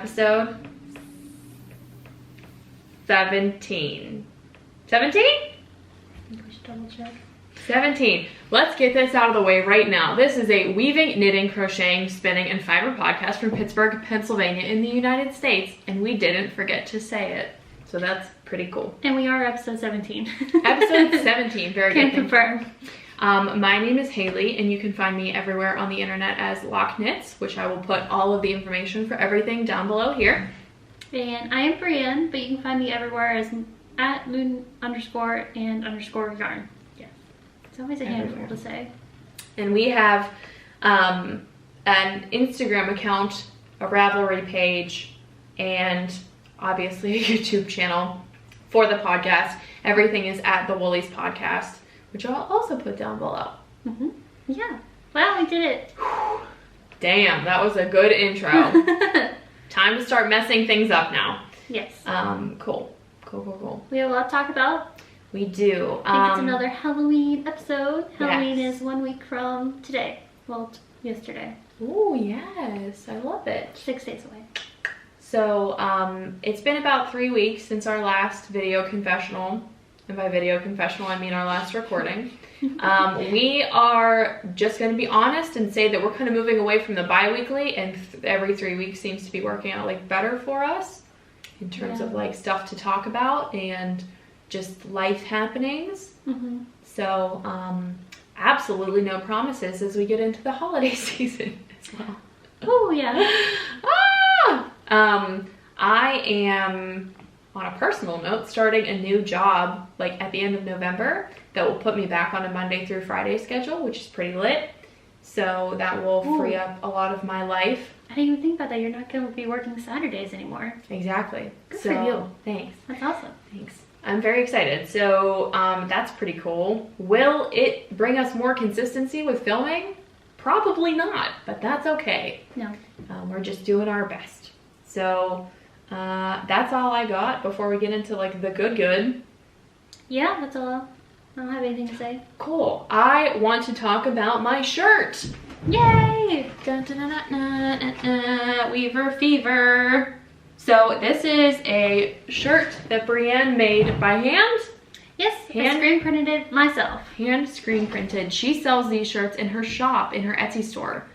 episode 17. 17? We should double check. 17. Let's get this out of the way right now. This is a weaving, knitting, crocheting, spinning, and fiber podcast from Pittsburgh, Pennsylvania in the United States, and we didn't forget to say it. So that's pretty cool. And we are episode 17. Episode 17, very good. Can confirm. My name is Haley, and you can find me everywhere on the internet as Lock Knits, which I will put all of the information for everything down below here. And I am Brienne, but you can find me everywhere as at moon_and_yarn. Yeah. It's always a handful to say. And we have an Instagram account, a Ravelry page, and obviously a YouTube channel for the podcast. Everything is at the Woolies podcast, which I'll also put down below. Yeah. Wow, we did it. Damn, that was a good intro. Time to start messing things up now. Yes. Cool. We have a lot to talk about. We do. I think it's another Halloween episode. Halloween yes. is 1 week from today. Well, yesterday. Oh, yes. I love it. 6 days away. So, it's been about 3 weeks since our last video confessional. And by video confessional, I mean our last recording. We are just going to be honest and say that we're kind of moving away from the bi-weekly, and every 3 weeks seems to be working out like better for us in terms of like stuff to talk about and just life happenings. So, absolutely no promises as we get into the holiday season as well. Oh, yeah. I am, on a personal note, starting a new job like at the end of November that will put me back on a Monday through Friday schedule, which is pretty lit. So that will free up a lot of my life. I didn't even think about that. You're not going to be working Saturdays anymore. Exactly. Good for you. Thanks. That's awesome. Thanks. I'm very excited. So that's pretty cool. Will it bring us more consistency with filming? Probably not, but that's okay. No. We're just doing our best. So that's all I got before we get into like the good. Yeah, that's all. I don't have anything to say. Cool. I want to talk about my shirt. Yay! Weaver fever. So this is a shirt that Brienne made by hand. Yes, I screen printed it myself. Hand screen printed. She sells these shirts in her shop, in her Etsy store.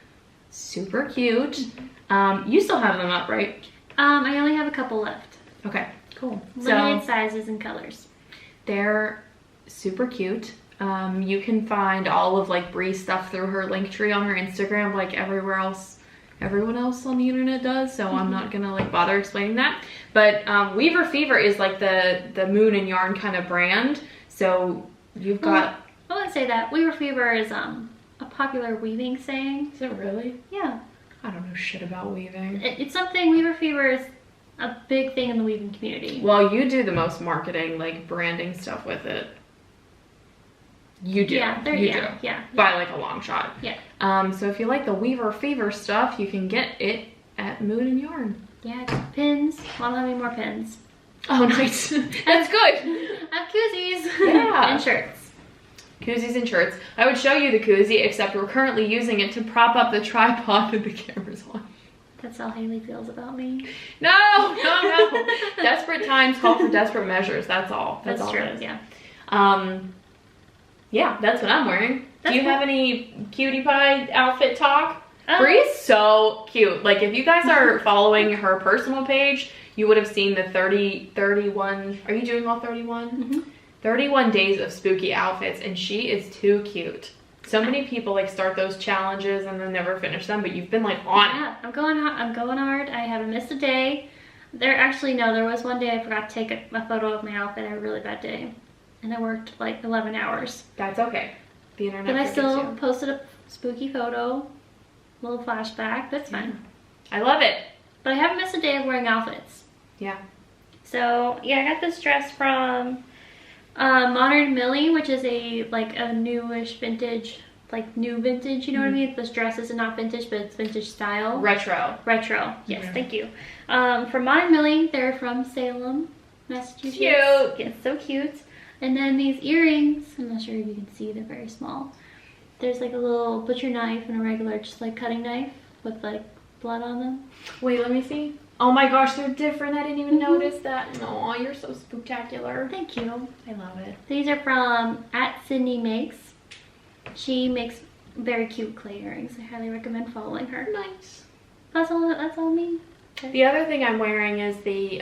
Super cute. You still have them up, right? I only have a couple left. Okay, cool. Limited sizes and colors. They're super cute. You can find all of like Brie's stuff through her link tree on her Instagram, like everyone else on the internet does. So I'm not gonna like bother explaining that. But Weaver Fever is like the Moon and Yarn kind of brand. So you've got. I wouldn't say that. Weaver Fever is a popular weaving saying. Is it really? Yeah. I don't know shit about weaving. It's something. Weaver Fever is a big thing in the weaving community. Well, you do the most marketing, like branding stuff with it. You do. Yeah, yeah. By like a long shot. Yeah. So if you like the Weaver Fever stuff, you can get it at Moon and Yarn. Yeah, pins. Well, I don't have any more pins. Oh, nice. That's good. I have koozies. Yeah. And shirts. Koozies and shirts. I would show you the koozie, except we're currently using it to prop up the tripod that the camera's on. That's how Haley feels about me. No. Desperate times call for desperate measures. That's all. That's all true, it is. yeah. Yeah, that's what I'm wearing. Do you have any cutie pie outfit talk? Brie's so cute. Like, if you guys are following her personal page, you would have seen the 31. Are you doing all 31? 31 days of spooky outfits, and she is too cute. So many people like start those challenges and then never finish them, but you've been like on it. I'm going hard. I haven't missed a day. There was one day I forgot to take a photo of my outfit. I had a really bad day. And I worked like 11 hours. That's okay. The internet. But I still posted a spooky photo, a little flashback. That's fine. I love it. But I haven't missed a day of wearing outfits. Yeah. So yeah, I got this dress from Modern Millie, which is a newish vintage, like new vintage. You know what I mean? This dress is not vintage, but it's vintage style. Retro. Yes, thank you. From Modern Millie, they're from Salem, Massachusetts. Cute. Yes, so cute. And then these earrings, I'm not sure if you can see, they're very small. There's like a little butcher knife and a regular just like cutting knife with like blood on them. Wait, let me see. Oh my gosh, they're different. I didn't even notice that. No, you're so spooktacular. Thank you. I love it. These are from @SydneyMakes. She makes very cute clay earrings. I highly recommend following her. Nice. That's all me. Okay. The other thing I'm wearing is the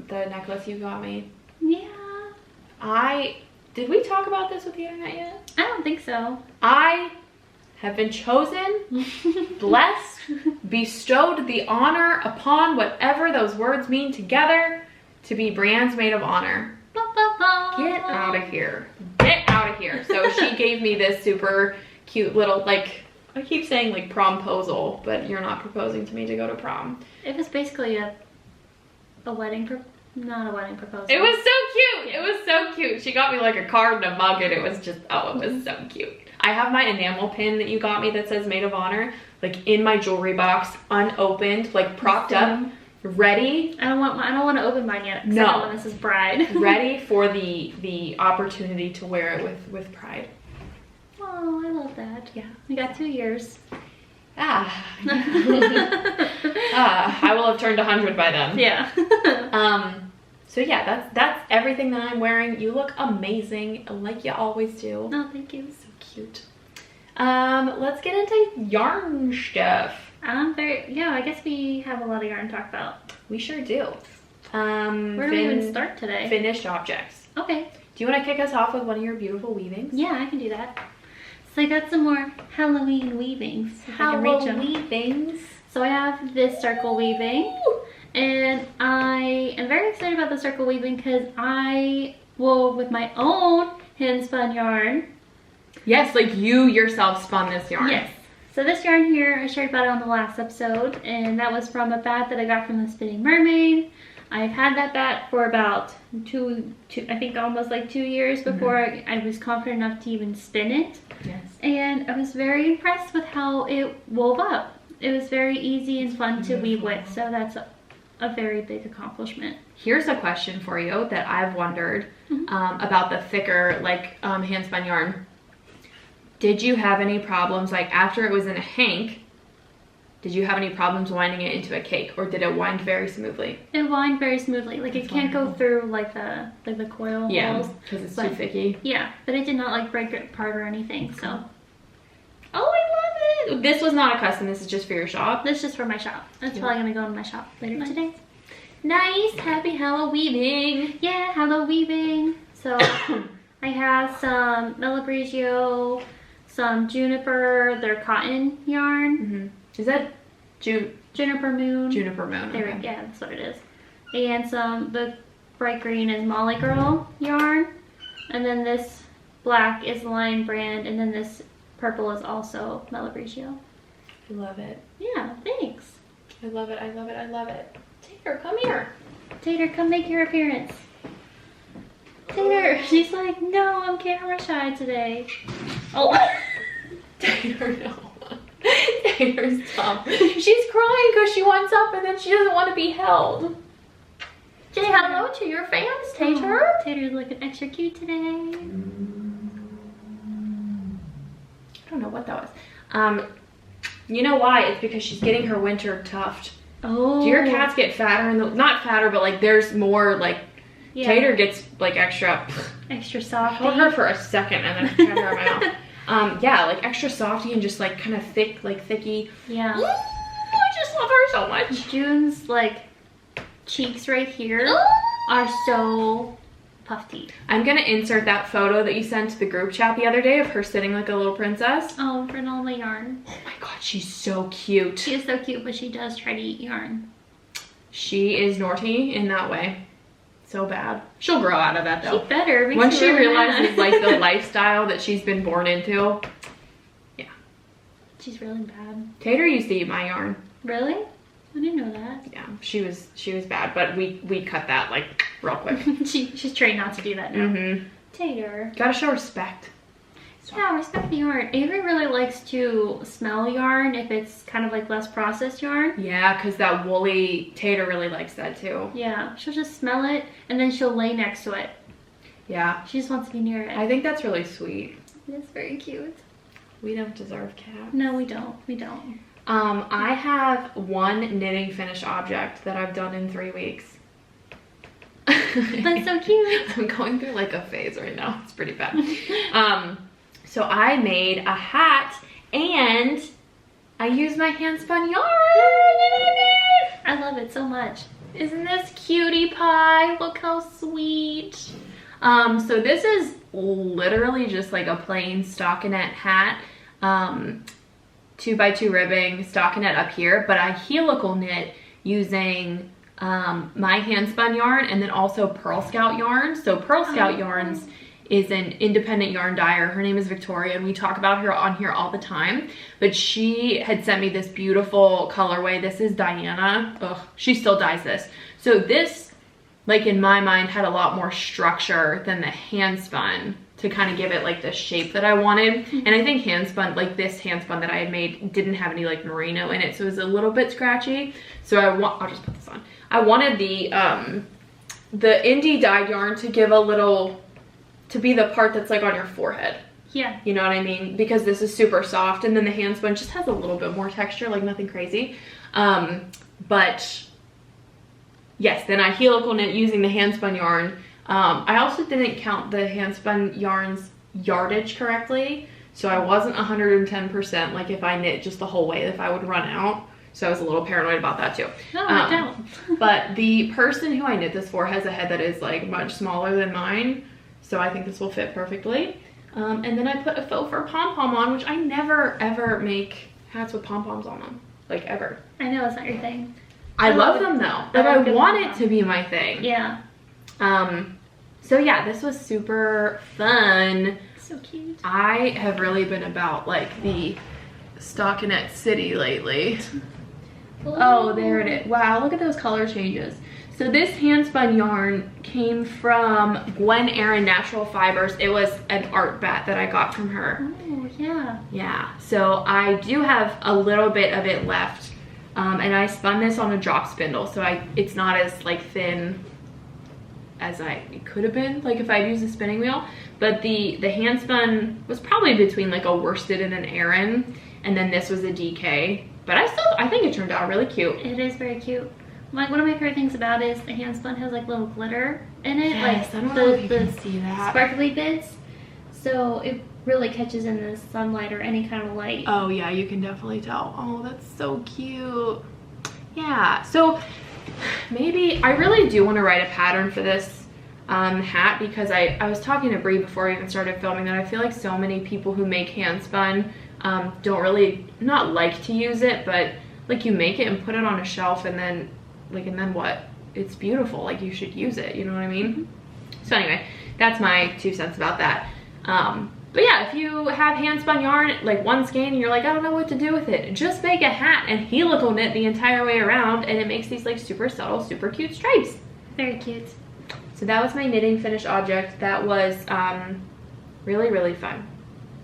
necklace you got me. Yeah. Did we talk about this with the internet yet? I don't think so. I have been chosen, blessed, bestowed the honor upon whatever those words mean together to be Brands Made of Honor. Get out of here. Get out of here. So she gave me this super cute little, like, I keep saying like promposal, but you're not proposing to me to go to prom. It was basically a wedding, not a wedding proposal. It was so cute. It was so cute. She got me like a card and a mug, and it was just, oh, it was so cute. I have my enamel pin that you got me that says Maid of Honor, like in my jewelry box, unopened, like propped up, ready. I don't want to open mine yet. No. I know when this is bride. Ready for the opportunity to wear it with pride. Oh, I love that. Yeah, we got 2 years. I will have turned 100 by then. Yeah. So yeah, that's everything that I'm wearing. You look amazing, like you always do. No, thank you. So cute. Let's get into yarn stuff. I guess we have a lot of yarn to talk about. We sure do. Where do we even start today? Finished objects. Okay. Do you want to kick us off with one of your beautiful weavings? Yeah, I can do that. So I got some more Halloween weavings. Weavings. So I have this circle weaving. And I am very excited about the circle weaving because I wove with my own hand-spun yarn. Yes, like you yourself spun this yarn. Yes. So this yarn here, I shared about it on the last episode, and that was from a bat that I got from the Spinning Mermaid. I've had that bat for about I think almost like 2 years before I was confident enough to even spin it. Yes. And I was very impressed with how it wove up. It was very easy and fun to weave with, so that's a very big accomplishment. Here's a question for you that I've wondered about the thicker, like hand-spun yarn. Did you have any problems, like after it was in a hank, did you have any problems winding it into a cake, or did it wind very smoothly? It wind very smoothly. Like it can't go through like the coil holes. Because it's too thicky. Yeah, but it did not like break it apart or anything, so. Oh, I love it. This was not a custom, this is just for your shop? This is just for my shop. That's probably gonna go in my shop later today. Nice, happy Halloween. Yeah, Halloween. So I have some Melabrigio, some Juniper, their cotton yarn. Is that Juniper Moon? Juniper Moon. There we go. Yeah, that's what it is. And the bright green is Molly Girl yarn. And then this black is Lion Brand. And then this purple is also Melabrigio. I love it. Yeah, thanks. I love it, I love it, I love it. Tater, come here. Tater, come make your appearance. Tater, she's like, no, I'm camera shy today. Oh. Tater, no. Tater, stop. She's crying because she wants up and then she doesn't want to be held. Say hello to your fans, Tater. Oh, Tater's looking extra cute today. I don't know what that was. You know why? It's because she's getting her winter tuft. Oh. Do your cats get fatter not fatter, but like there's more like, Tater gets like extra soft. Hold her for a second and then try her in my mouth. Yeah, like extra softy and just like kind of thick, like thicky. Yeah. Ooh, I just love her so much. June's like cheeks right here are so puffy. I'm gonna insert that photo that you sent to the group chat the other day of her sitting like a little princess. Oh, for all my yarn. Oh my god, she's so cute. She is so cute, but she does try to eat yarn. She is naughty in that way. So bad. She'll grow out of that though. She better. Once she realizes like the lifestyle that she's been born into. Yeah. She's really bad. Tater used to eat my yarn. Really? I didn't know that. Yeah, she was bad, but we cut that like real quick. She's trained not to do that now. Tater. Gotta show respect. Yeah, respect the yarn. Avery really likes to smell yarn if it's kind of like less processed yarn. Yeah, because that woolly Tater really likes that too. Yeah, she'll just smell it and then she'll lay next to it. Yeah. She just wants to be near it. I think that's really sweet. It's very cute. We don't deserve cat. No, we don't. We don't. I have one knitting finish object that I've done in 3 weeks. That's so cute. I'm going through like a phase right now. It's pretty bad. So I made a hat and I used my hand-spun yarn. I love it so much. Isn't this cutie pie? Look how sweet. So this is literally just like a plain stockinette hat. 2x2 ribbing, stockinette up here, but I helical knit using my hand-spun yarn and then also Pearl Scout yarn. So Pearl Scout yarns is an independent yarn dyer. Her name is Victoria and we talk about her on here all the time, but she had sent me this beautiful colorway. This is Diana. Ugh, she still dyes this. So this, like in my mind, had a lot more structure than the hand-spun to kind of give it like the shape that I wanted. And I think hand-spun, like this hand-spun that I had made didn't have any like merino in it, so it was a little bit scratchy. So I'll just put this on. I wanted the indie dyed yarn to give a little, to be the part that's like on your forehead. Yeah. You know what I mean? Because this is super soft and then the hand-spun just has a little bit more texture, like nothing crazy. But yes, then I helical knit using the hand-spun yarn. I also didn't count the hand-spun yarn's yardage correctly, so I wasn't 110% like if I knit just the whole way, if I would run out. So I was a little paranoid about that too. No, I don't. But the person who I knit this for has a head that is like much smaller than mine, so I think this will fit perfectly. And then I put a faux fur pom-pom on, which I never ever make hats with pom-poms on them, like ever. I know it's not your thing. I love them though. Like I want it to be my thing. Yeah. So yeah, this was super fun. So cute. I have really been about like the stockinette city lately. Ooh. Oh, there it is. Wow, look at those color changes. So this hand-spun yarn came from Gwen Erin Natural Fibers. It was an art bat that I got from her. Oh, yeah. Yeah, so I do have a little bit of it left. And I spun this on a drop spindle, so it's not as like thin as it could have been, like if I'd used a spinning wheel. But the hand spun was probably between like a worsted and an Aran, and then this was a DK. But I think it turned out really cute. It is very cute. Like one of my favorite things about it is the hand spun has like little glitter in it. Yes, like I don't know if you can see that. Sparkly bits. So it really catches in the sunlight or any kind of light. Oh yeah, you can definitely tell. Oh, that's so cute. Yeah, so maybe I really do want to write a pattern for this hat, because I was talking to Brie before I even started filming that I feel like so many people who make hand spun don't really, not like to use it, but like you make it and put it on a shelf and then what? It's beautiful, like you should use it, you know what I mean? Mm-hmm. So anyway, that's my 2 cents about that. But yeah, if you have hand spun yarn, like one skein, and you're like, I don't know what to do with it, just make a hat and helical knit the entire way around, and it makes these like super subtle, super cute stripes. Very cute. So that was my knitting finished object. That was really, really fun.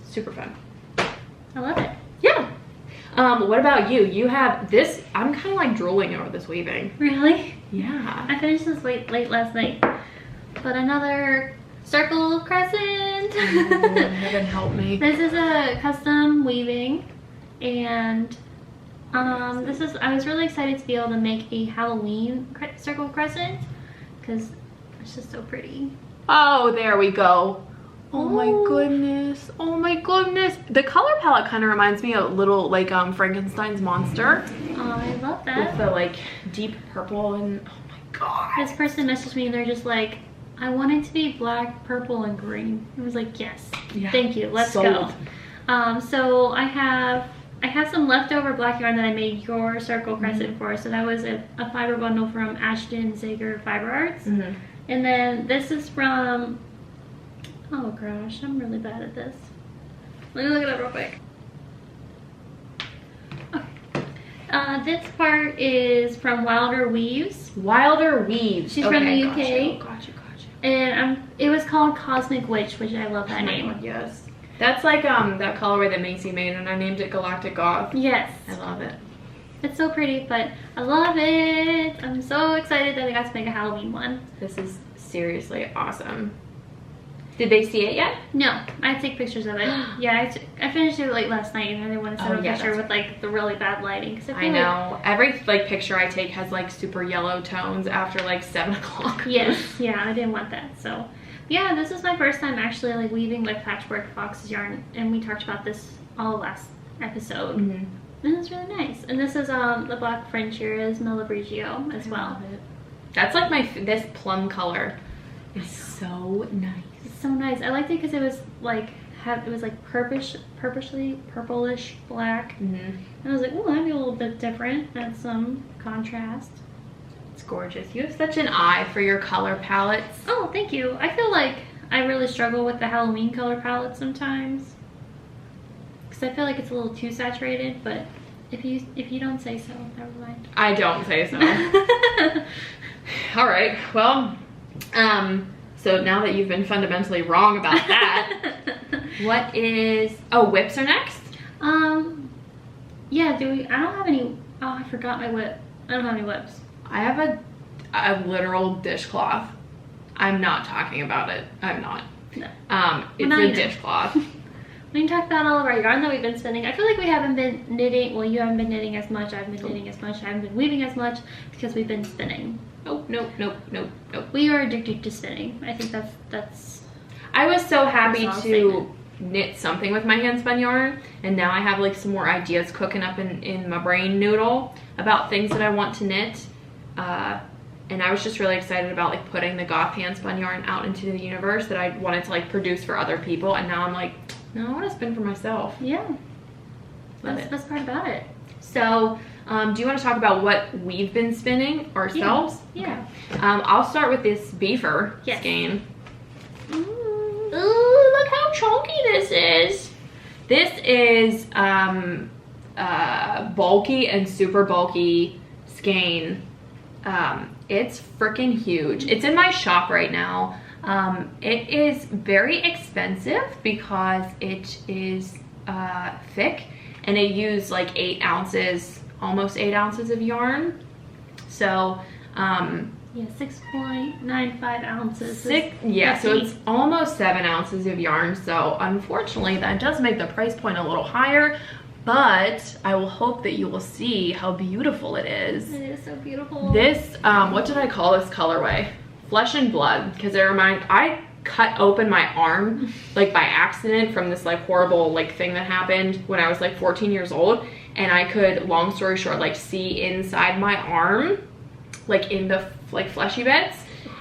Super fun. I love it. Yeah. What about you? You have this, I'm kind of like drooling over this weaving. Really? Yeah. I finished this late last night. But another circle crescent. Oh, heaven help me. This is a custom weaving, and I was really excited to be able to make a Halloween circle crescent because it's just so pretty. Oh, there we go. Oh my goodness. Oh my goodness. The color palette kind of reminds me of a little like Frankenstein's monster. Oh, I love that. With the like deep purple and oh my god. This person messaged me and they're just like, I want it to be black, purple, and green. I was like, yes, yeah, thank you, let's go. So I have some leftover black yarn that I made your circle crescent for. So that was a fiber bundle from Ashton Zager Fiber Arts. And then this is from, oh gosh, I'm really bad at this. Let me look it up real quick. Okay. This part is from Wilder Weaves. Wilder Weaves. She's from the UK. Gotcha. And it was called Cosmic Witch, which I love that name. God, yes. That's like that colorway that Macy made, and I named it Galactic Goth. Yes. I love it. It's so pretty, but I love it. I'm so excited that I got to make a Halloween one. This is seriously awesome. Did they see it yet? No, I take pictures of it. Yeah, I finished it like last night, and I didn't want to send a picture with like the really bad lighting. Cause I know. Every like picture I take has like super yellow tones after like 7 o'clock. Yes, yeah, I didn't want that. So yeah, this is my first time actually like weaving with patchwork fox's yarn, and we talked about this all last episode. And it's really nice. And this is the black French here is Malabrigio as well. That's like this plum color is so nice. It's so nice. I liked it because it was like it was like purplish black. And I was like, oh, that'd be a little bit different. Add some contrast. It's gorgeous. You have such an eye for your color palettes. Oh, thank you. I feel like I really struggle with the Halloween color palette sometimes, because I feel like it's a little too saturated. But if you don't say so, never mind. I don't say so. All right. Well, so now that you've been fundamentally wrong about that, what is... Oh, whips are next? Yeah, I don't have any... Oh, I forgot my whip. I don't have any whips. I have a literal dishcloth. I'm not talking about it. I'm not. No. It's a dishcloth. We can talk about all of our yarn that we've been spinning. I feel like we haven't been knitting... Well, you haven't been knitting as much. I haven't been knitting as much. I haven't been weaving as much because we've been spinning. Nope. We are addicted to spinning. I think that's. I was so happy to knit something with my hand-spun yarn, and now I have like some more ideas cooking up in my brain noodle about things that I want to knit. And I was just really excited about like putting the goth hand-spun yarn out into the universe that I wanted to like produce for other people, and now I'm like, no, I want to spin for myself. Yeah. That's the best part about it. So, do you want to talk about what we've been spinning ourselves? Yeah. Okay. I'll start with this beaver skein. Ooh, look how chunky this is. This is bulky and super bulky skein. It's freaking huge. It's in my shop right now. It is very expensive because it is thick, and it used like 8 ounces, almost 8 ounces of yarn. So yeah, 6.95 ounces. So it's almost 7 ounces of yarn. So unfortunately that does make the price point a little higher, but I will hope that you will see how beautiful it is. It is so beautiful. This, what did I call this colorway? Flesh and Blood, because I cut open my arm like by accident from this like horrible like thing that happened when I was like 14 years old, and I could, long story short, like see inside my arm like in the like fleshy bits,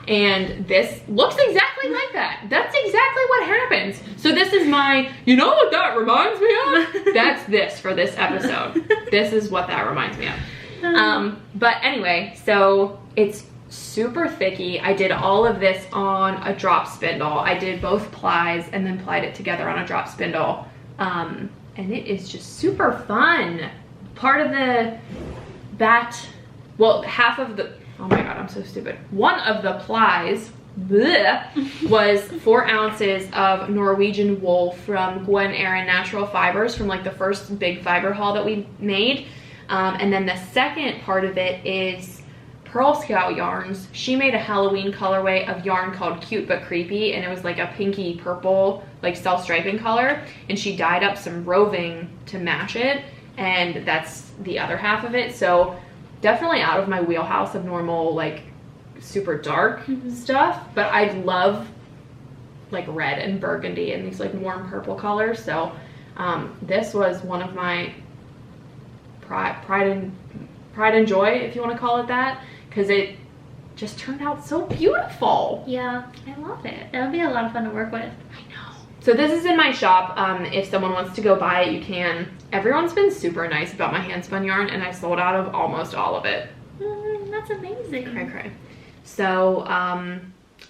and this looks exactly like that. That's exactly what happens. So this is my, you know what that reminds me of? That's this for this episode. This is what that reminds me of. But anyway, so it's super thicky. I did all of this on a drop spindle. I did both plies and then plied it together on a drop spindle. And it is just super fun. Part of the half of the, oh my god, I'm so stupid. One of the plies was 4 ounces of Norwegian wool from Gwen Erin Natural Fibers, from like the first big fiber haul that we made. And then the second part of it is Pearl Scout yarns. She made a Halloween colorway of yarn called Cute But Creepy, and it was like a pinky purple like self-striping color, and she dyed up some roving to match it, and that's the other half of it. So definitely out of my wheelhouse of normal like super dark stuff, but I love like red and burgundy and these like warm purple colors. So this was one of my pride and joy, if you want to call it that, because it just turned out so beautiful. Yeah, I love it. That would be a lot of fun to work with. I know. So this is in my shop. If someone wants to go buy it, you can. Everyone's been super nice about my hand-spun yarn, and I sold out of almost all of it. That's amazing. Cray. So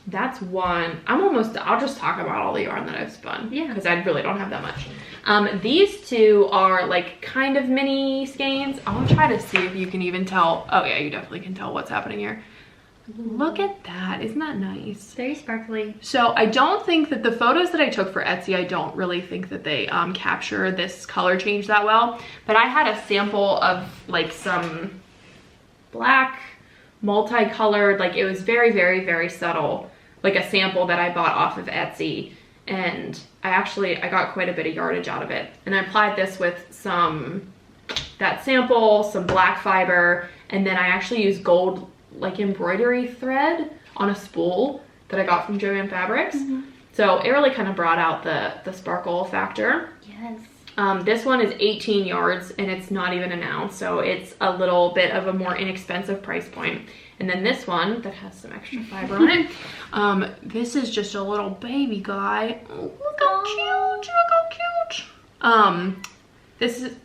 that's one. I'll just talk about all the yarn that I've spun. Yeah. Because I really don't have that much. These two are like kind of mini skeins. I'll try to see if you can even tell. Oh yeah, you definitely can tell what's happening here. Look at that. Isn't that nice? Very sparkly. So I don't think that the photos that I took for Etsy, I don't really think that they capture this color change that well. But I had a sample of like some black multicolored, like it was very, very, very subtle like a sample that I bought off of Etsy, and I got quite a bit of yardage out of it. And I applied this with that sample, some black fiber, and then I actually used gold like embroidery thread on a spool that I got from Joann Fabrics. So it really kind of brought out the sparkle factor. Yes. This one is 18 yards and it's not even an ounce, so it's a little bit of a more inexpensive price point. And then this one that has some extra fiber on it, this is just a little baby guy. Oh, look how cute, look how cute. This is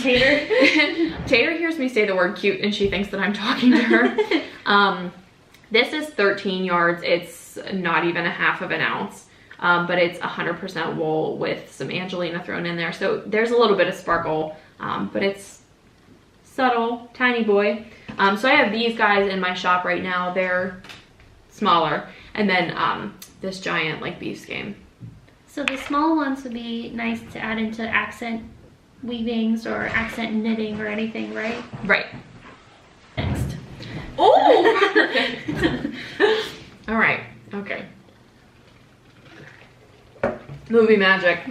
Tater. Tater hears me say the word cute and she thinks that I'm talking to her. This is 13 yards. It's not even a half of an ounce, but it's 100% wool with some Angelina thrown in there. So there's a little bit of sparkle, but it's subtle, tiny boy. So I have these guys in my shop right now. They're smaller. And then this giant like beef skein. So the small ones would be nice to add into accent weavings or accent knitting or anything, right? Right. Next. Oh, perfect. All right. Okay. Movie magic.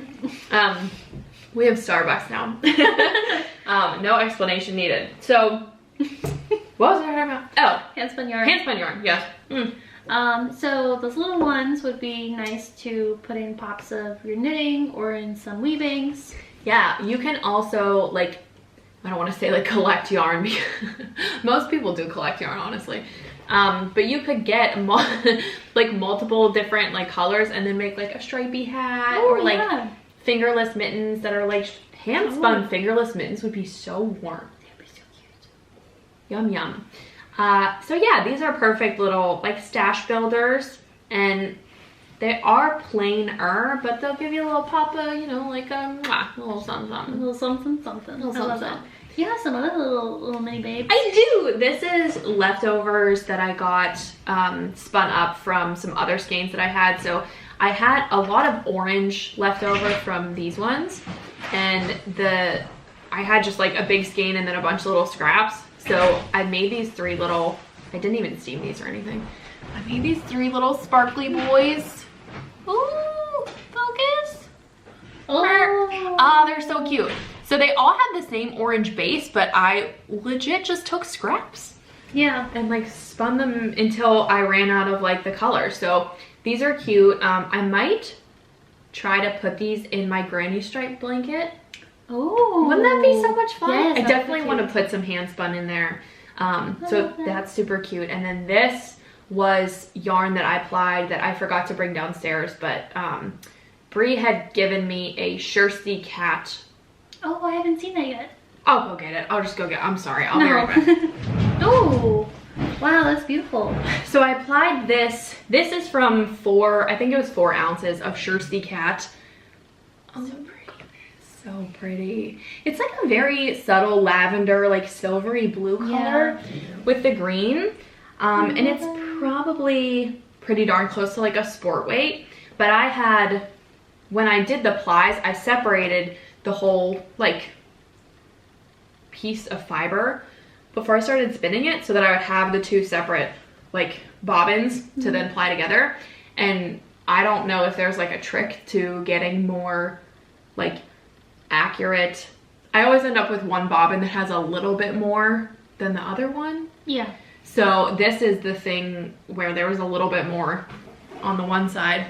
We have Starbucks now. No explanation needed. So, what was I talking about? Oh, Hand-spun yarn. Hand-spun yarn. Yes. So those little ones would be nice to put in pops of your knitting or in some weavings. Yeah, you can also like, I don't want to say like collect yarn because most people do collect yarn, honestly. But you could get like multiple different like colors and then make like a stripy hat or like fingerless mittens that are like hand-spun fingerless mittens would be so warm. They'd be so cute. Yum yum. So yeah, these are perfect little like stash builders, and they are plainer, but they'll give you a little papa, you know, like a little something something. A little something something. Little I love something. that. You have some other little mini babes. I do. This is leftovers that I got spun up from some other skeins that I had. So I had a lot of orange left over from these ones, and I had just like a big skein and then a bunch of little scraps. So I made these three little, I didn't even steam these or anything. I made these three little sparkly boys. Ooh, focus. Oh, they're so cute. So they all had the same orange base, but I legit just took scraps. Yeah. And like spun them until I ran out of like the color. So these are cute. I might try to put these in my granny stripe blanket. Oh, wouldn't that be so much fun? Yes, I definitely want to put some hand spun in there. So that's super cute. And then this was yarn that I applied that I forgot to bring downstairs, but Bree had given me a Shirsty Cat. Oh, I haven't seen that yet. I'll go get it. I'll just go get it. I'm sorry. I'll be right back. Oh, wow, that's beautiful. So I applied this. This is from I think it was 4 ounces of Shirsty Cat. Oh, so pretty. So pretty. It's like a very subtle lavender, like silvery blue color with the green. And it's probably pretty darn close to like a sport weight. But I had, when I did the plies, I separated the whole like piece of fiber before I started spinning it so that I would have the 2 separate like bobbins to then ply together. And I don't know if there's like a trick to getting more like accurate. I always end up with one bobbin that has a little bit more than the other one. Yeah. So this is the thing where there was a little bit more on the one side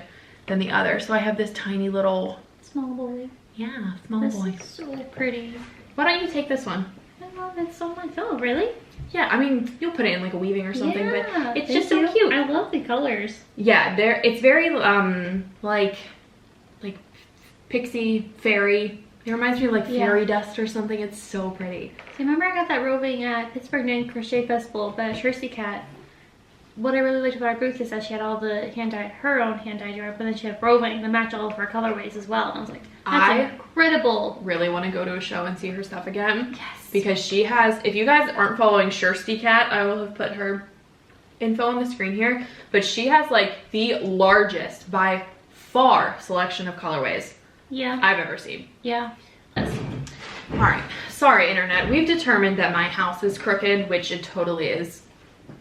than the other. So I have this tiny little small boy. Yeah, small this boy. Is so pretty. Why don't you take this one? I love it so much. Oh, really? Yeah, I mean, you'll put it in like a weaving or something, but it's just so you. cute. I love the colors. Yeah, it's very like pixie fairy. It reminds me of like fairy dust or something. It's so pretty. So remember I got that roving at Pittsburgh Knit and Crochet Festival, the Shirsty Cat. What I really liked about our booth is that she had all the her own hand-dyed yarn, but then she had roving to match all of her colorways as well. And I was like, that's incredible. Really want to go to a show and see her stuff again. Yes. Because she has, if you guys aren't following Shirsty Cat, I will have put her info on the screen here. But she has like the largest by far selection of colorways I've ever seen. Yeah. Yes. All right. Sorry, internet. We've determined that my house is crooked, which it totally is.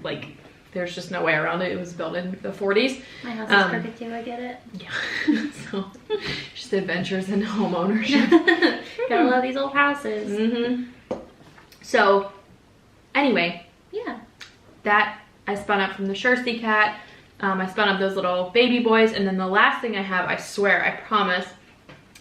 Like there's just no way around it. It was built in the 40s. My house is crooked too, I get it. Yeah. So just adventures in home ownership. Gotta love these old houses. Mm-hmm. So anyway, yeah, that I spun up from the Jersey cat. I spun up those little baby boys, and then the last thing I have, I swear, I promise,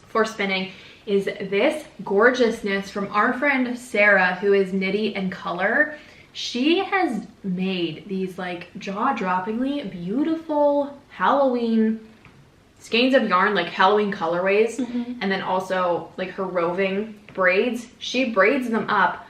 for spinning is this gorgeousness from our friend Sarah, who is Knitty and Color. She has made these like jaw-droppingly beautiful Halloween skeins of yarn, like Halloween colorways, and then also like her roving braids. She braids them up,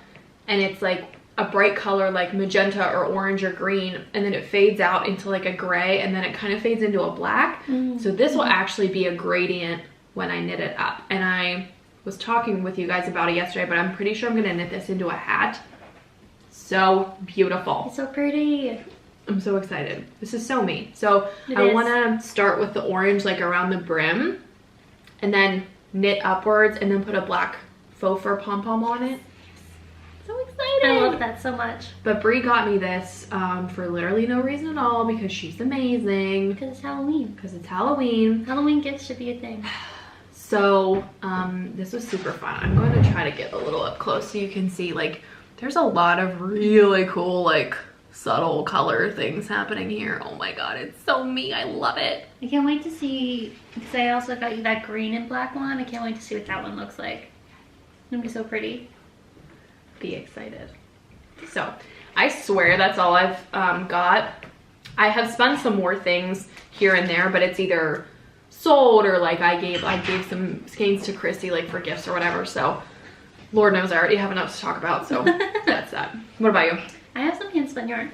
and it's like a bright color like magenta or orange or green, and then it fades out into like a gray, and then it kind of fades into a black. So this will actually be a gradient when I knit it up. And I was talking with you guys about it yesterday, but I'm pretty sure I'm gonna knit this into a hat. So beautiful. It's so pretty. I'm so excited. This is so me. So It I is. want to start with the orange like around the brim, and then knit upwards, and then put a black faux fur pom-pom on it. So excited. I love that so much. But Brie got me this for literally no reason at all, because she's amazing. Because it's Halloween. Because it's Halloween. Halloween gifts should be a thing. So this was super fun. I'm going to try to get a little up close so you can see, like, there's a lot of really cool, like, subtle color things happening here. Oh my god, it's so me. I love it. I can't wait to see, because I also got you that green and black one. I can't wait to see what that one looks like. It's gonna be so pretty. Be excited. So I swear that's all I've got. I have spun some more things here and there, but it's either sold or like I gave some skeins to Christy, like, for gifts or whatever. So Lord knows I already have enough to talk about, so that's that. What about you? I have some hand-spun yarn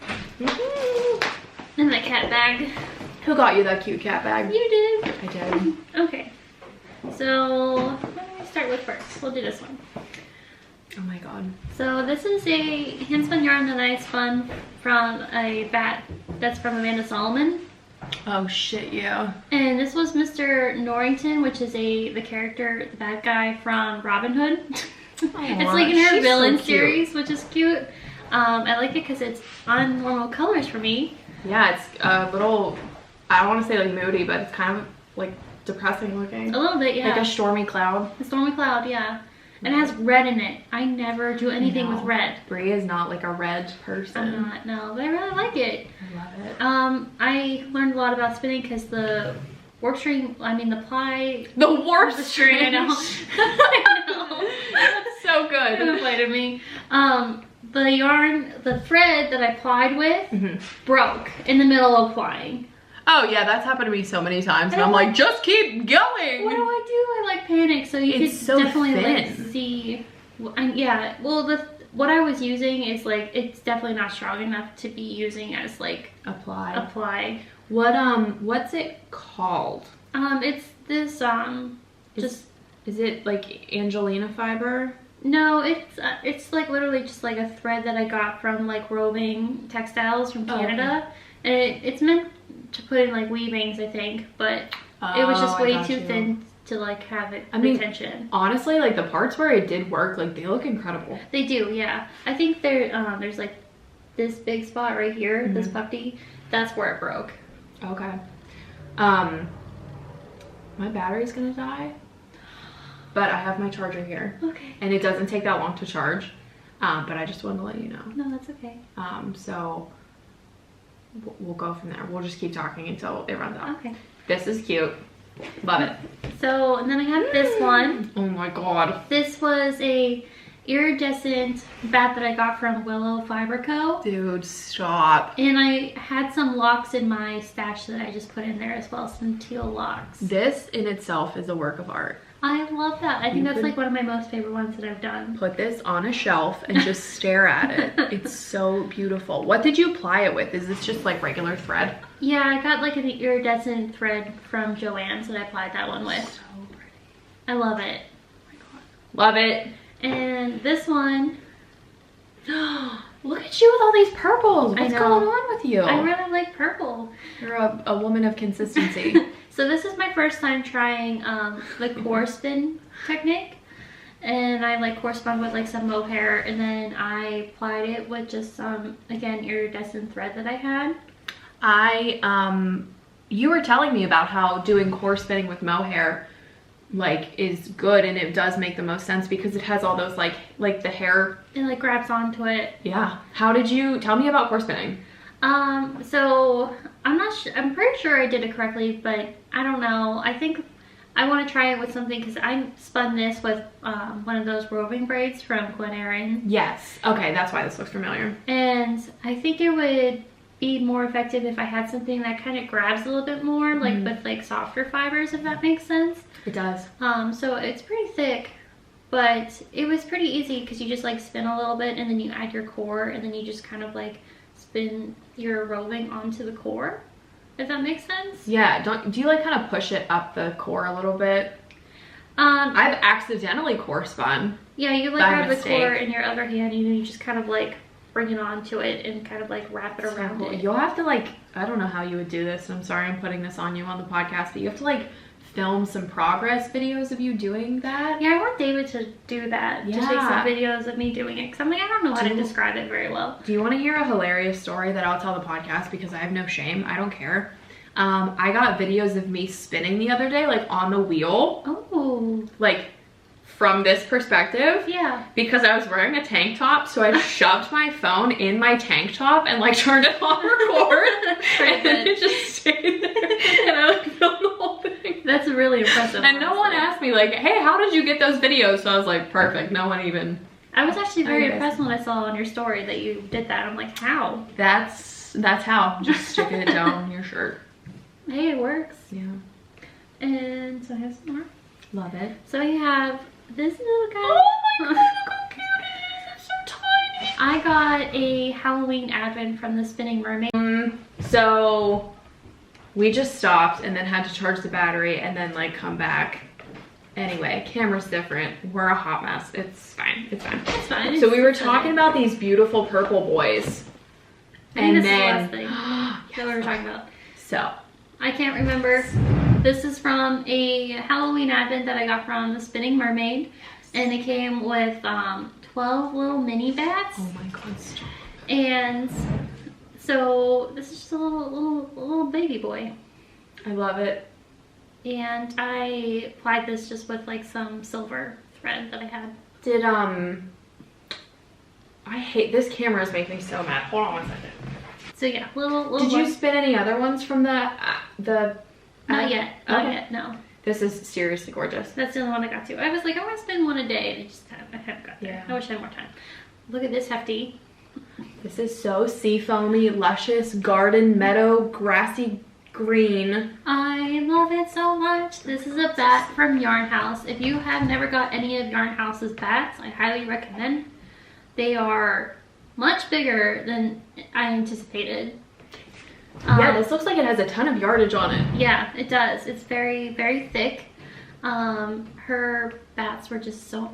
in my cat bag. Who got you that cute cat bag? You did. I did. Okay. So what do I start with first? We'll do this one. Oh my god. So this is a hand-spun yarn that I spun from a bat that's from Amanda Solomon. Oh shit, yeah. And this was Mr. Norrington, which is the character, the bad guy from Robin Hood. It's like in her she's villain so cute. series, which is cute. I like it because it's on normal colors for me. Yeah, it's a little, I don't want to say like moody, but it's kind of like depressing looking. A little bit, yeah. Like a stormy cloud. A stormy cloud, yeah. And it has red in it. I never do anything with red. Brie is not like a red person. I'm not, no, but I really like it. I love it. I learned a lot about spinning because the warp string, I mean the ply. The warp The string. I know. I know. That's so good. It played me. The yarn, the thread that I plied with broke in the middle of plying. Oh yeah, that's happened to me so many times, and And I'm I'm like, just keep going. What do? I like panic. So you It's could so definitely thin. like see. Yeah. Well, what I was using is like it's definitely not strong enough to be using as like Apply. What's it called? It's this Is it like Angelina fiber? No, it's like literally just like a thread that I got from like roving textiles from Canada, and it's meant to put in like weavings, I think, but it was just way too thin to like have it retention. Honestly, like the parts where it did work, like they look incredible. They do, yeah. I think there's like this big spot right here, this puffy, that's where it broke. Okay. My battery's gonna die, but I have my charger here. Okay. And it doesn't take that long to charge, but I just wanted to let you know. No, that's okay. So we'll go from there. We'll just keep talking until it runs out. Okay. This is cute. Love it. So, and then I have this one. Oh my god. This was a iridescent bat that I got from Willow Fiber Co. Dude, stop. And I had some locks in my stash that I just put in there as well, some teal locks. This in itself is a work of art. I love that. I think that's like one of my most favorite ones that I've done. Put this on a shelf and just stare at it. It's so beautiful. What did you apply it with? Is this just like regular thread? Yeah, I got like an iridescent thread from Joann's that I applied that one with. So pretty. I love it. Oh my god. Love it. And this one. Look at you with all these purples. What's know. going on with you? I really like purple. You're a woman of consistency. So this is my first time trying the core spin technique. and I like core spun with like some mohair, and then I applied it with just some, again, iridescent thread that I had. You were telling me about how doing core spinning with mohair like is good, and it does make the most sense because it has all those like the hair. It like grabs onto it. Yeah. How did you tell me about core spinning? So I'm not sure, I'm pretty sure I did it correctly, but I don't know. I think I want to try it with something because I spun this with one of those roving braids from Glen Erin. Yes. Okay, that's why this looks familiar. And I think it would be more effective if I had something that kind of grabs a little bit more, like with like softer fibers, if that makes sense. It does. So it's pretty thick, but it was pretty easy because you just like spin a little bit and then you add your core, and then you just kind of like spin your roving onto the core, if that makes sense. Yeah. Do you like kind of push it up the core a little bit? I've accidentally core spun. Yeah, you like grab the core in your other hand, and you just kind of like bring it onto it and kind of like wrap it around it. You'll have to like, I don't know how you would do this, and I'm sorry I'm putting this on you on the podcast, but you have to like film some progress videos of you doing that. Yeah, I want David to do that. Yeah. To take some videos of me doing it, because I'm like, I don't know how to describe it very well. Do you want to hear a hilarious story that I'll tell the podcast, because I have no shame, I don't care. I got videos of me spinning the other day, like on the wheel. Oh. Like from this perspective. Yeah. Because I was wearing a tank top, so I shoved my phone in my tank top and like turned it on record. And then it just stayed there. And I like filmed the whole thing. That's really impressive. And no one asked me like, hey, how did you get those videos? So I was like, perfect. No one even. I was actually very impressed when I saw on your story that you did that. I'm like, how? That's how. Just sticking it down your shirt. Hey, it works. Yeah. And so I have some more. Love it. So I have this little guy. Oh my god, look how cute it is. It's so tiny. I got a Halloween advent from the Spinning Mermaid. So we just stopped and then had to charge the battery and then like come back. Anyway, camera's different. We're a hot mess. It's fine. It's fine. It's fine. So we were talking about these beautiful purple boys. And then the last thing that we were talking about. So I can't remember. This is from a Halloween advent that I got from the Spinning Mermaid, and it came with 12 little mini bats. oh my god, stop. And so this is just a little baby boy. I love it. And I applied this just with like some silver thread that I had. Did I hate this camera is making me so mad. Hold on 1 second. So yeah, little. Did you spin any other ones from the Not yet. Not yet. No. This is seriously gorgeous. That's the only one I got to. I was like, I want to spin one a day, and I haven't got there. Yeah. I wish I had more time. Look at this hefty. This is so sea foamy, luscious, garden, meadow, grassy green. I love it so much. This is a bat from Yarn House. If you have never got any of Yarn House's bats, I highly recommend. They are much bigger than I anticipated. Yeah, this looks like it has a ton of yardage on it. Yeah, it does. It's very, very thick. Her bats were just so,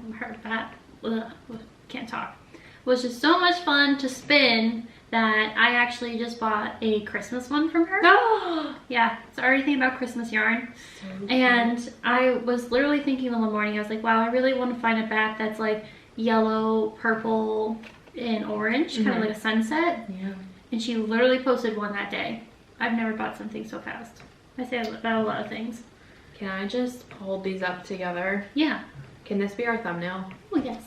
can't talk. Was just so much fun to spin that I actually just bought a Christmas one from her. No! Yeah, it's already thinking about Christmas yarn. So and I was literally thinking in the morning, I was like, wow, I really want to find a bat that's like yellow, purple, and orange, kind of like a sunset. Yeah. And she literally posted one that day. I've never bought something so fast. I say about a lot of things. Can I just hold these up together? Yeah. Can this be our thumbnail? Oh, yes.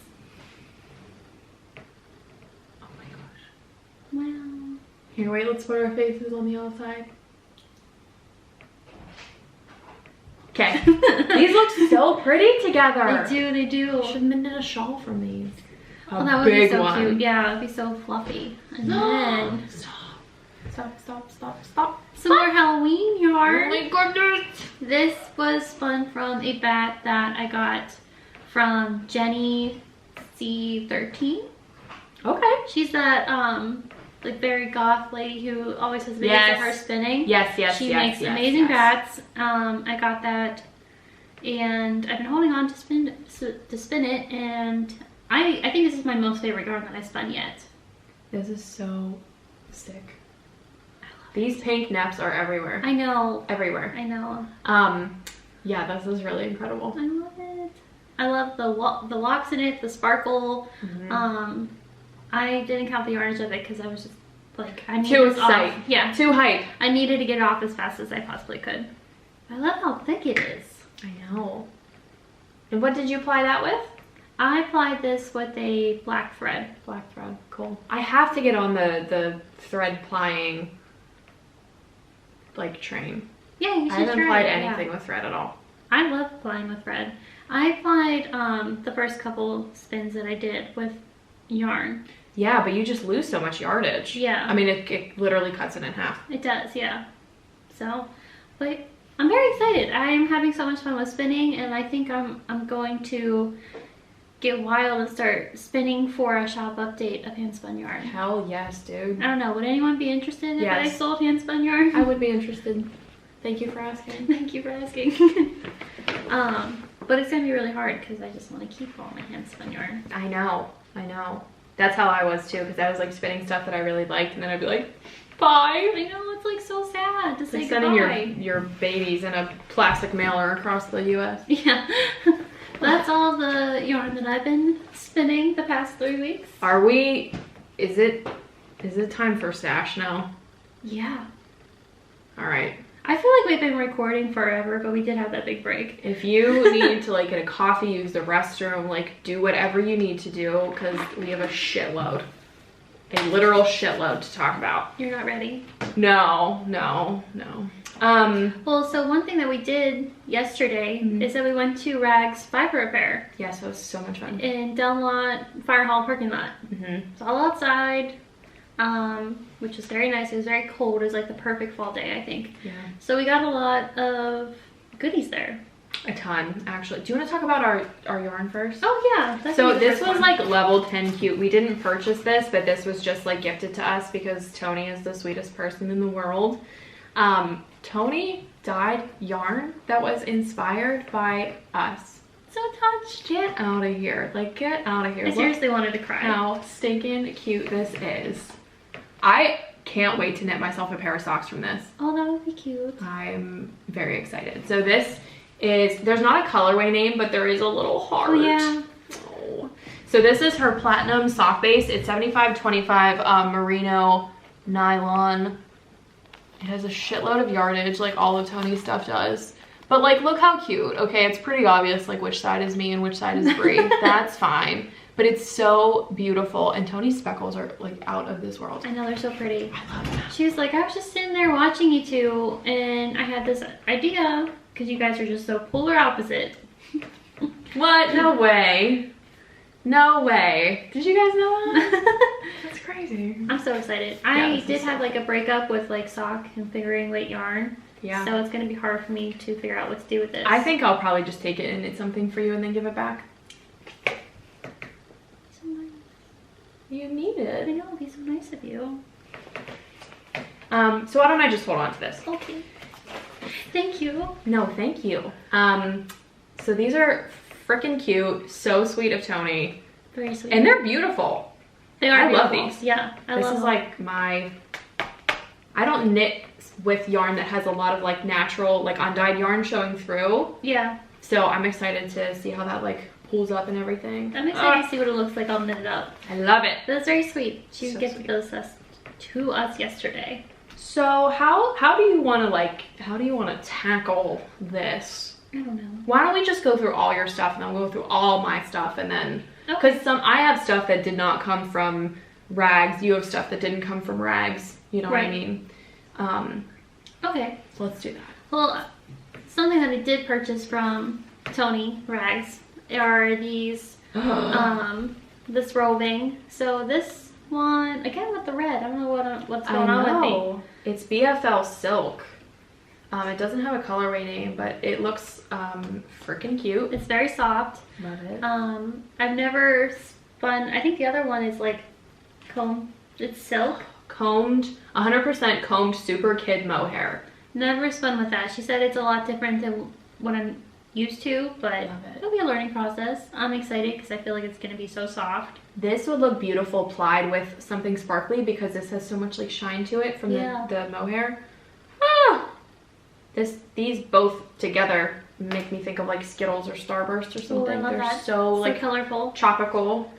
Oh my gosh. Wow. Here, wait, let's put our faces on the outside. Okay. These look so pretty together. They do. Should have knitted a shawl from these. Oh, that would be so cute. Yeah, that would be so fluffy. And then Stop. some more Halloween yarn. Oh my goodness. This was spun from a bat that I got from Jenny C13. Okay. She's that like very goth lady who always has videos of her spinning. Yes. She makes amazing bats. I got that, and I've been holding on to spin it, and I think this is my most favorite yarn that I spun yet. This is so sick. These pink neps are everywhere. I know. Everywhere. I know. Yeah, this is really incredible. I love it. I love the locks in it, the sparkle. I didn't count the yardage of it because I was just like, I need Too this off. excited. Yeah. Too hype. I needed to get it off as fast as I possibly could. I love how thick it is. I know. And what did you apply that with? I applied this with a black thread. Black thread. Cool. I have to get on the thread plying like train. Yeah, you should I haven't try applied it, anything with thread at all. I love applying with thread. I applied the first couple spins that I did with yarn. Yeah, but you just lose so much yardage. Yeah. I mean, it literally cuts it in half. It does, yeah. So, but I'm very excited. I'm having so much fun with spinning, and I think I'm going to get wild and start spinning for a shop update of hand-spun yarn. Hell yes, dude. I don't know. Would anyone be interested if I sold hand-spun yarn? I would be interested. Thank you for asking. Thank you for asking. But it's gonna be really hard because I just want to keep all my hand-spun yarn. I know. That's how I was too, because I was like spinning stuff that I really liked, and then I'd be like, bye. I know, it's like so sad to say like goodbye. sending your babies in a plastic mailer across the U.S. Yeah. That's all the yarn that I've been spinning the past 3 weeks. Is it time for stash now? Yeah. All right. I feel like we've been recording forever, but we did have that big break. If you need to like get a coffee, use the restroom, like do whatever you need to do, because we have a shitload. A literal shitload to talk about. You're not ready? No. Well, so one thing that we did yesterday is that we went to RaggZ Fiber Repair. Yes, it was so much fun. In Dunlot Fire Hall parking lot. It's all outside, which was very nice. It was very cold. It was like the perfect fall day, I think. Yeah. So we got a lot of goodies there. A ton, actually. Do you want to talk about our yarn first? Oh yeah. So this was like level 10 cute. We didn't purchase this, but this was just like gifted to us because Tony is the sweetest person in the world. Tony dyed yarn that was inspired by us. So touched. Get out of here. Like, get out of here. I seriously wanted to cry. How stinking cute this is. I can't wait to knit myself a pair of socks from this. Oh, that would be cute. I'm very excited. So this is, there's not a colorway name, but there is a little heart. Oh, yeah. Oh. So this is her platinum sock base. It's 75/25 merino nylon. It has a shitload of yardage, like all of Tony's stuff does. But like, look how cute. Okay, it's pretty obvious like which side is me and which side is Brie. That's fine. But it's so beautiful, and Tony's speckles are like out of this world. I know, they're so pretty. I love them. She was like, I was just sitting there watching you two, and I had this idea, because you guys are just so polar opposite. What? No way. No way. Did you guys know that? That's crazy. I'm so excited. Yeah, I this did is have so like a breakup with like sock and figuring weight yarn. Yeah. So it's going to be hard for me to figure out what to do with this. I think I'll probably just take it and knit something for you and then give it back. So nice. You need I it. know, it'd be so nice of you. So why don't I just hold on to this? Okay. Thank you. No, thank you. So these are freaking cute. So sweet of Tony. Very sweet. And they're beautiful. They are I love beautiful. these. Yeah, I This love is them. like my, I don't knit with yarn that has a lot of like natural, like undyed yarn showing through. Yeah. So I'm excited to see how that like pulls up and everything. I'm excited to see what it looks like all knitted up. I love it. That's very sweet. She So gifted sweet. those to us yesterday. So how do you want to tackle this? I don't know. Why don't we just go through all your stuff and I'll go through all my stuff, and then Okay. because I have stuff that did not come from RaggZ, you have stuff that didn't come from RaggZ, you know what I Right. mean? Okay. So let's do that. Well, something that I did purchase from Tony RaggZ are these this roving. So this one again with the red. I don't know what's going on with me. It's BFL silk. It doesn't have a colorway name, but it looks freaking cute. It's very soft. Love it. I've never spun. I think the other one is like comb. It's silk. Combed, 100% combed super kid mohair. Never spun with that. She said it's a lot different than what I'm used to, but Love it. it'll be a learning process. I'm excited because I feel like it's gonna be so soft. This would look beautiful plied with something sparkly because this has so much like shine to it from Yeah. the mohair. Ah! These both together make me think of like Skittles or Starburst or something. I love They're that. so like colorful, tropical.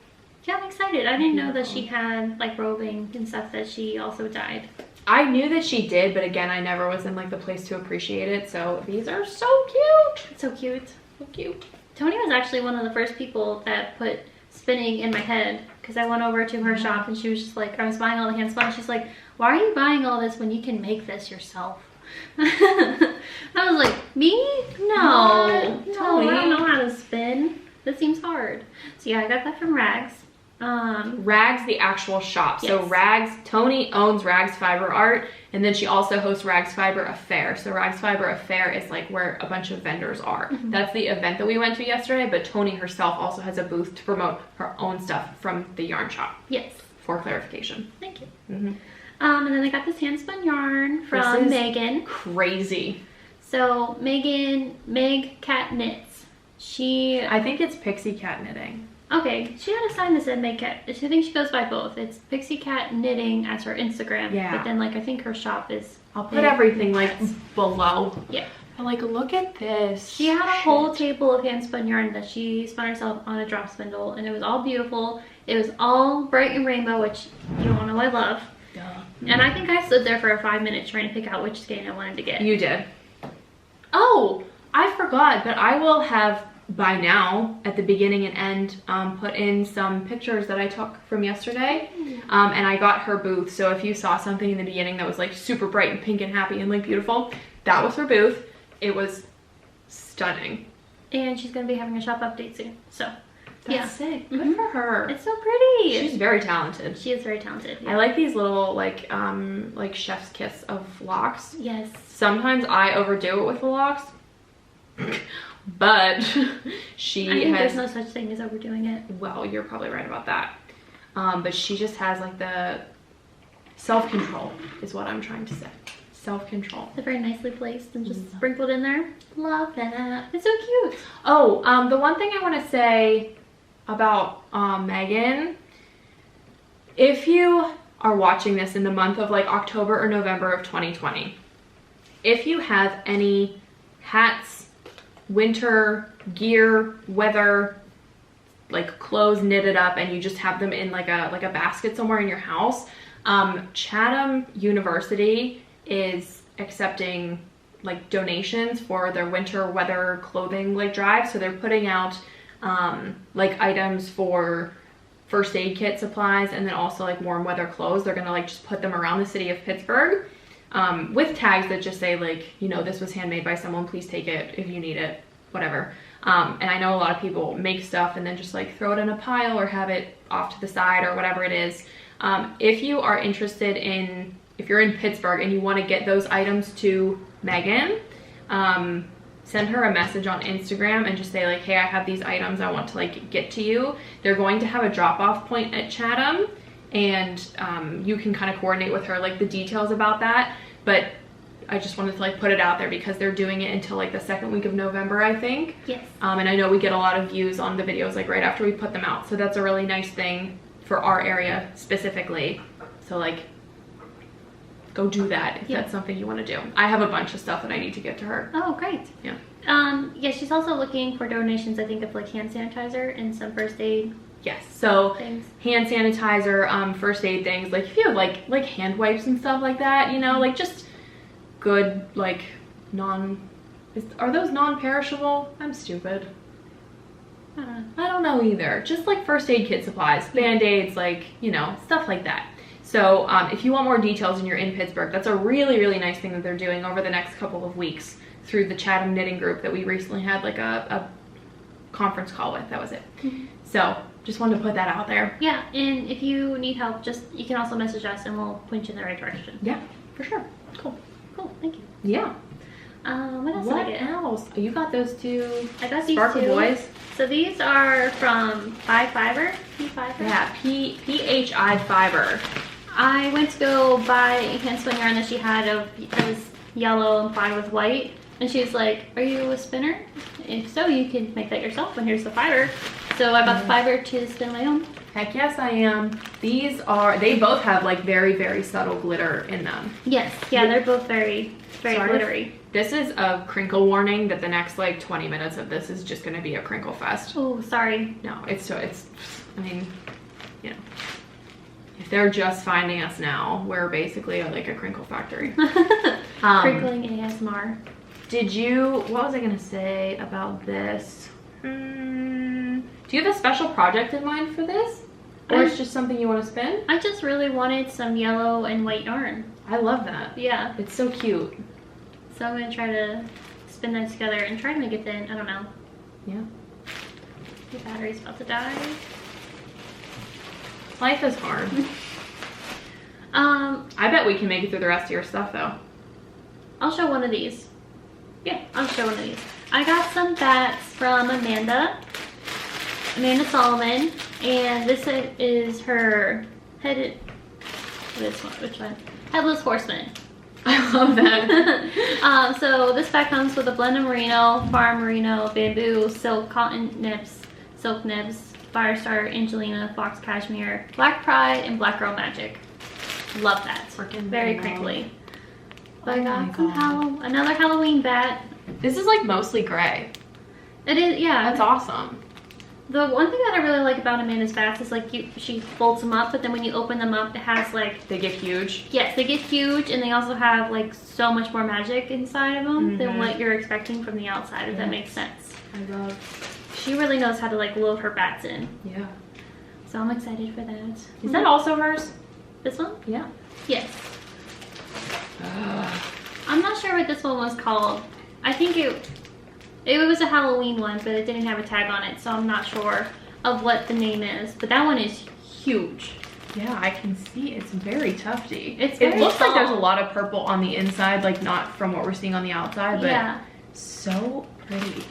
Yeah, I'm excited. I didn't know that she had like roving and stuff, that she also dyed. I knew that she did, but again, I never was in like the place to appreciate it. So these are so cute. It's so cute. So cute. Tony was actually one of the first people that put spinning in my head, because I went over to her shop and she was just like, I was buying all the hand-spun. She's like, why are you buying all this when you can make this yourself? I was like, me? No, Tony. I don't know how to spin. That seems hard. So yeah, I got that from RaggZ. RaggZ, the actual shop. So Yes. RaggZ, Tony owns RaggZ Fiber Art, and then she also hosts RaggZ Fiber Affair. So RaggZ Fiber Affair is like where a bunch of vendors are. That's the event that we went to yesterday, but Tony herself also has a booth to promote her own stuff from the yarn shop. Yes. For clarification. Thank you. Mm-hmm. And then I got this hand-spun yarn from Megan. Crazy. So Meg Cat Knits. I think it's Pixie Cat Knitting. Okay, she had a sign that said Meg Cat. I think she goes by both. It's Pixie Cat Knitting as her Instagram. Yeah. But then like I think her shop is. I'll put everything like below. Yeah. But like, look at this. She had a whole table of hand-spun yarn that she spun herself on a drop spindle, and it was all beautiful. It was all bright and rainbow, which you all know I love. Duh. And I think I stood there for 5 minutes trying to pick out which skein I wanted to get. You did. Oh, I forgot, but I will have by now at the beginning and end put in some pictures that I took from yesterday. And I got her booth. So if you saw something in the beginning that was like super bright and pink and happy and like beautiful, that was her booth. It was stunning. And she's gonna be having a shop update soon. So That's sick. Good for her. it's so pretty. She's very talented. She is very talented. Yeah. I like these little like chef's kiss of locks. Yes. Sometimes I overdo it with the locks, but she I think has. there's no such thing as overdoing it. Well, you're probably right about that. But she just has like the self-control is what I'm trying to say. Self-control. They're very nicely placed and just sprinkled in there. Love that. It's so cute. Oh, the one thing I want to say about Megan, if you are watching this in the month of like October or November of 2020, if you have any hats, winter gear, weather, like clothes knitted up, and you just have them in like a basket somewhere in your house, Chatham University is accepting like donations for their winter weather clothing like drive. So they're putting out like items for first aid kit supplies, and then also like warm weather clothes. They're gonna like just put them around the city of Pittsburgh with tags that just say like, you know, this was handmade by someone, please take it if you need it, whatever. And I know a lot of people make stuff and then just like throw it in a pile or have it off to the side or whatever it is. If you are interested in, if you're in Pittsburgh and you want to get those items to Megan, send her a message on Instagram and just say like, hey, I have these items I want to like get to you. They're going to have a drop-off point at Chatham, and you can kind of coordinate with her like the details about that. But I just wanted to like put it out there because they're doing it until like the second week of November, I think. Yes. And I know we get a lot of views on the videos like right after we put them out. So that's a really nice thing for our area specifically. So like, go do that if that's something you want to do. I have a bunch of stuff that I need to get to her. Oh, great. Yeah. Yeah, she's also looking for donations, I think, of like hand sanitizer and some first aid. Yes, so things. Hand sanitizer, first aid things. Like if you have like hand wipes and stuff like that, you know, like just good like are those non-perishable? I'm stupid. I don't know either. Just like first aid kit supplies, band-aids, like, you know, stuff like that. So if you want more details and you're in Pittsburgh, that's a really, really nice thing that they're doing over the next couple of weeks through the Chatham Knitting Group that we recently had like a conference call with. That was it. So just wanted to put that out there. Yeah, and if you need help, you can also message us and we'll point you in the right direction. Yeah, for sure. Cool. Cool, thank you. Yeah. What else did I get? What else? You got those two. I got these Sparkle two. Boys. So these are from P-Fiber. Yeah, PHI Fiber. I went to go buy a hand-spun yarn that she had of, it was yellow and dyed with white. And she's like, are you a spinner? If so, you can make that yourself, and here's the fiber. So I bought the fiber to spin my own. Heck yes, I am. These are, they both have like very, very subtle glitter in them. Yes, yeah, they're both very, very glittery. This is a crinkle warning that the next like 20 minutes of this is just gonna be a crinkle fest. Oh, sorry. No, it's, I mean, you know, if they're just finding us now, we're basically like a crinkle factory. Crinkling ASMR. What was I gonna say about this? Do you have a special project in mind for this? Or it's just something you want to spin? I just really wanted some yellow and white yarn. I love that. Yeah. It's so cute. So I'm going to try to spin that together and try to make it thin. I don't know. Yeah. The battery's about to die. Life is hard. I bet we can make it through the rest of your stuff though. I'll show one of these. Yeah, I'll show one of these. I got some bats from Amanda Solomon, and this is her which one? Headless Horseman. I love that. So this bat comes with a blend of merino, farm merino, bamboo, silk, cotton nibs, silk nibs, Firestar, Angelina, Fox Cashmere, Black Pride, and Black Girl Magic. Love that. Freaking very cool. crinkly. But I got some another Halloween bat. This is like mostly gray. It is, yeah. That's awesome. The one thing that I really like about Amanda's bats is like she folds them up, but then when you open them up, it has like... They get huge? Yes, they get huge, and they also have like so much more magic inside of them than what you're expecting from the outside, if that makes sense. I love... She really knows how to like load her bats in. Yeah. So I'm excited for that. Is that also hers? This one? Yeah. Yes. I'm not sure what this one was called. I think it was a Halloween one, but it didn't have a tag on it, so I'm not sure of what the name is. But that one is huge. Yeah, I can see it's very tufty. It looks like there's a lot of purple on the inside, like not from what we're seeing on the outside, but yeah. So pretty.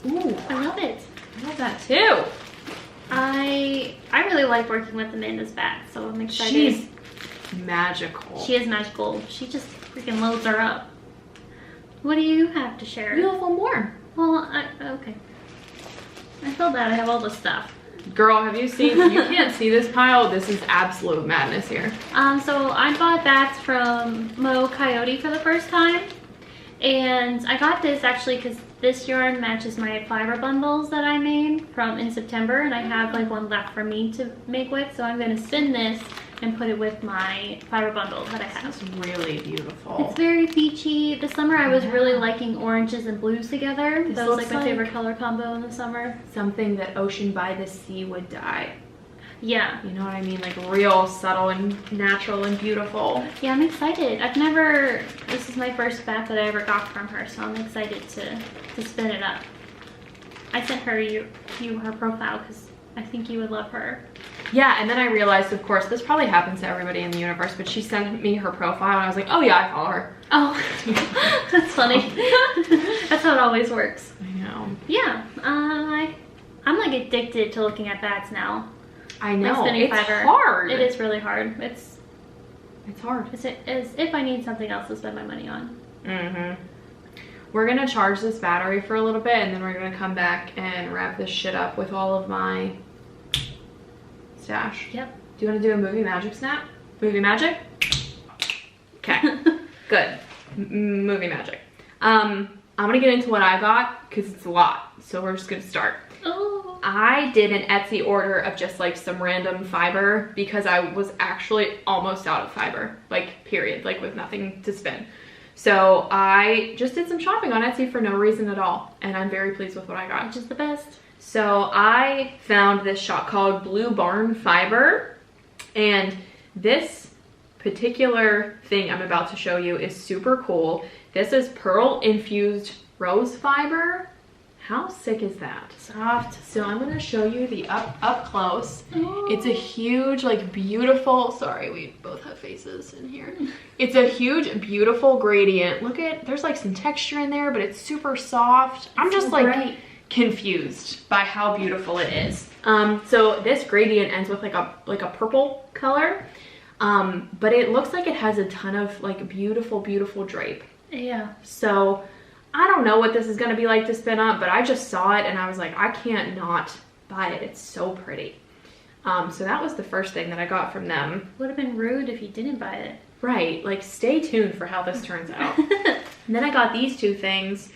Ooh, I love it. I love that too. I really like working with Amanda's bats, so I'm excited. She's magical. She is magical. She just freaking loads her up. What do you have to share? You have one more. Well, okay. I feel bad. I have all the stuff. Girl, have you seen? You can't see this pile. This is absolute madness here. So I bought bats from Mo Coyote for the first time, and I got this actually because this yarn matches my fiber bundles that I made from in September, and I have like one left for me to make with, so I'm going to spin this and put it with my fiber bundle that I have. It's really beautiful. It's very peachy. This summer I was really liking oranges and blues together. This That was like looks my like favorite color combo in the summer. Something that Ocean by the Sea would dye. Yeah. You know what I mean? Like real subtle and natural and beautiful. Yeah, I'm excited. This is my first bat that I ever got from her, so I'm excited to spin it up. I sent her her profile because I think you would love her. Yeah, and then I realized, of course, this probably happens to everybody in the universe, but she sent me her profile and I was like, oh yeah, I follow her. Oh, that's funny. That's how it always works. I know. Yeah, I'm like addicted to looking at bats now. I know, Like spinning it's fiber. hard. It is really hard. It's hard. It's as if I need something else to spend my money on. We're gonna charge this battery for a little bit, and then we're gonna come back and wrap this shit up with all of my stash. Yep. Do you want to do a movie magic snap? Movie magic? Okay, good. Movie magic. I'm gonna get into what I got because it's a lot, so we're just gonna start. Oh. I did an Etsy order of just like some random fiber because I was actually almost out of fiber, like period, like with nothing to spin. So I just did some shopping on Etsy for no reason at all, and I'm very pleased with what I got. Which is the best. So I found this shop called Blue Barn Fiber, and this particular thing I'm about to show you is super cool. This is pearl infused rose fiber. How sick is that? Soft. So I'm gonna show you the up close. Oh. It's a huge, like beautiful, sorry, we both have faces in here. It's a huge, beautiful gradient. Look at, there's like some texture in there, but it's super soft. I'm just like confused by how beautiful it is. So this gradient ends with like a purple color, but it looks like it has a ton of like beautiful, beautiful drape. Yeah. So I don't know what this is going to be like to spin up, but I just saw it and I was like, I can't not buy it. It's so pretty. So that was the first thing that I got from them. Would have been rude if you didn't buy it. Right, like stay tuned for how this turns out. And then I got these two things.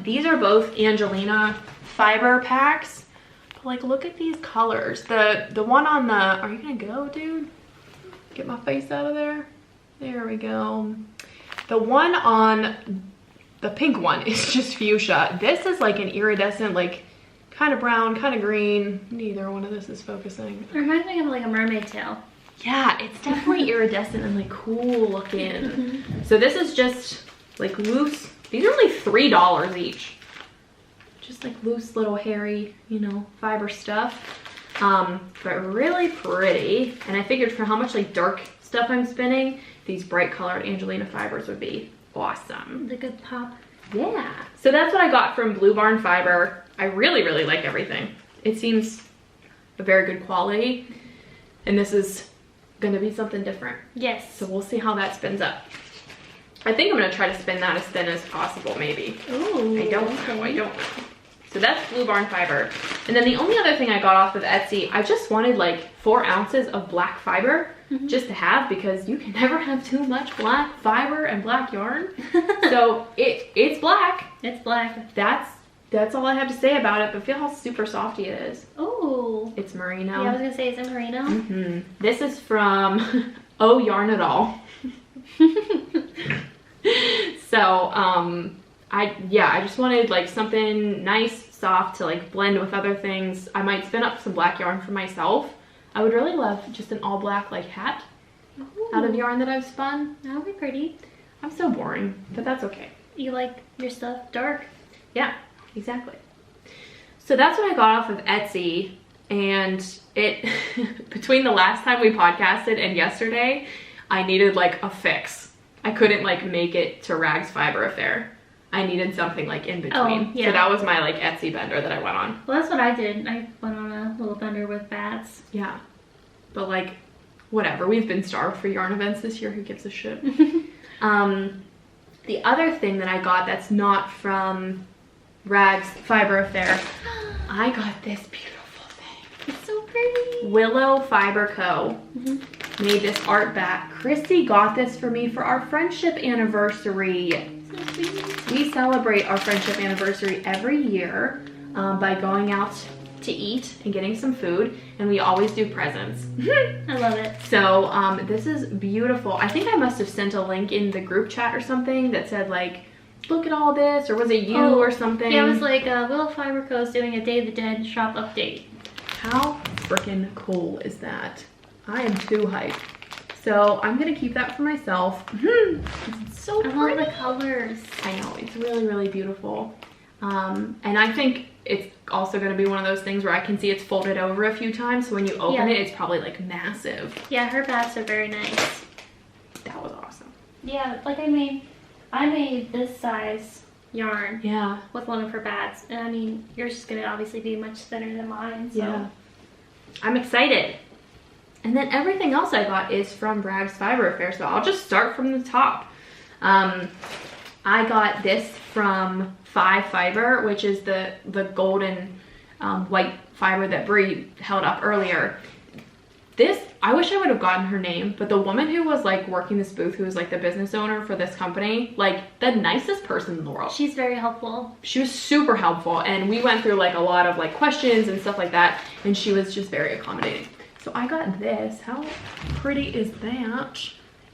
These are both Angelina fiber packs. But like, look at these colors. The one on the, are you gonna go, dude? Get my face out of there. There we go. The one on the pink one is just fuchsia. This is like an iridescent, like kind of brown, kind of green. Neither one of this is focusing. It reminds me of like a mermaid tail. Yeah, it's definitely iridescent and like cool looking. So this is just like loose. These are only $3 each. Just like loose little hairy, you know, fiber stuff. But really pretty. And I figured for how much like dark stuff I'm spinning, these bright colored Angelina fibers would be awesome. The good pop. Yeah. So that's what I got from Blue Barn Fiber. I really, really like everything. It seems a very good quality. And this is gonna be something different. Yes. So we'll see how that spins up. I think I'm gonna try to spin that as thin as possible, maybe. Ooh. I don't know. So that's Blue Barn Fiber. And then the only other thing I got off of Etsy, I just wanted like 4 ounces of black fiber just to have, because you can never have too much black fiber and black yarn. So it's black. It's black. That's all I have to say about it, but feel how super softy it is. Ooh. It's merino. Yeah, I was gonna say, is it merino? This is from Oh Yarn It All. So I just wanted like something nice, soft to like blend with other things. I might spin up some black yarn for myself. I would really love just an all black like hat out of yarn that I've spun. That would be pretty. I'm so boring, but that's okay. You like your stuff dark? Yeah, exactly. So that's what I got off of Etsy, and it between the last time we podcasted and yesterday, I needed like a fix. I couldn't like make it to RaggZ Fiber Affair. I needed something like in between. Oh, yeah. So that was my like Etsy bender that I went on. Well, that's what I did. I went on a little bender with bats. Yeah. But like, whatever. We've been starved for yarn events this year. Who gives a shit? The other thing that I got that's not from RaggZ Fiber Affair, I got this beautiful thing. It's so pretty. Willow Fiber Co. made this art back. Christy got this for me for our friendship anniversary. So sweet. We celebrate our friendship anniversary every year by going out to eat and getting some food, and we always do presents. I love it. So this is beautiful. I think I must have sent a link in the group chat or something that said like, look at all this, or was it you or something? Yeah, it was like Willow Fiber Co. is doing a Day of the Dead shop update. How freaking cool is that? I am too hyped. So I'm gonna keep that for myself. It's so pretty. I love the colors. I know, it's really, really beautiful. And I think it's also gonna be one of those things where I can see it's folded over a few times, so when you open it, it's probably like massive. Yeah, her bats are very nice. That was awesome. Yeah, like I made this size yarn with one of her bats, and I mean, yours is gonna obviously be much thinner than mine, so. Yeah. I'm excited. And then everything else I got is from RaggZ Fiber Affair, so I'll just start from the top. I got this from Five Fiber, which is the golden white fiber that Brie held up earlier. This, I wish I would have gotten her name, but the woman who was like working this booth, who was like the business owner for this company, like the nicest person in the world. She's very helpful. She was super helpful, and we went through like a lot of like questions and stuff like that, and she was just very accommodating. So I got this. How pretty is that?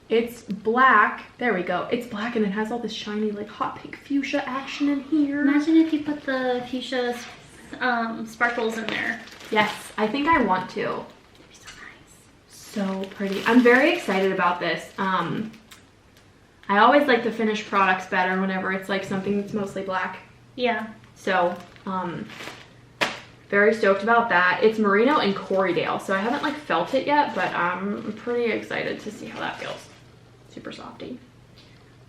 It's black. There we go. It's black, and it has all this shiny like hot pink fuchsia action in here. Imagine if you put the fuchsia sparkles in there. Yes, I think I want to. It'd be so nice. So pretty. I'm very excited about this. I always like the finished products better whenever it's like something that's mostly black. Yeah. So, very stoked about that. It's merino and Corriedale, so I haven't like felt it yet, but I'm pretty excited to see how that feels. Super softy.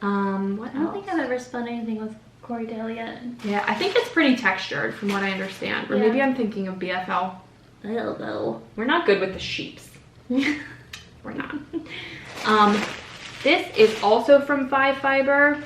What else? I don't think I've ever spun anything with Corriedale yet. Yeah, I think it's pretty textured from what I understand. Or maybe I'm thinking of BFL. I don't know. We're not good with the sheeps. We're not. This is also from Five Fiber.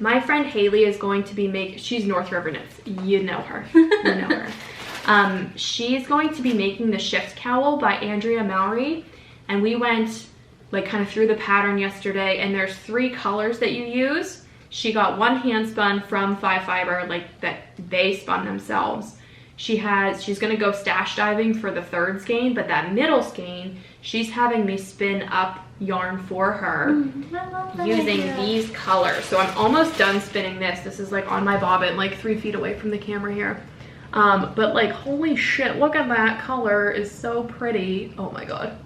my friend Haley is going to be she's North River Knits. You know her. You know her. She's going to be making the shift cowl by Andrea Mowry. And we went like kind of through the pattern yesterday, and there's 3 colors that you use. She got one hand spun from 5 Fiber, like that they spun themselves. She's gonna go stash diving for the 3rd skein, but that middle skein, she's having me spin up yarn for her using these colors. So I'm almost done spinning this. This is like on my bobbin, like 3 feet away from the camera here. But like, holy shit, look at that color, is so pretty. Oh my God.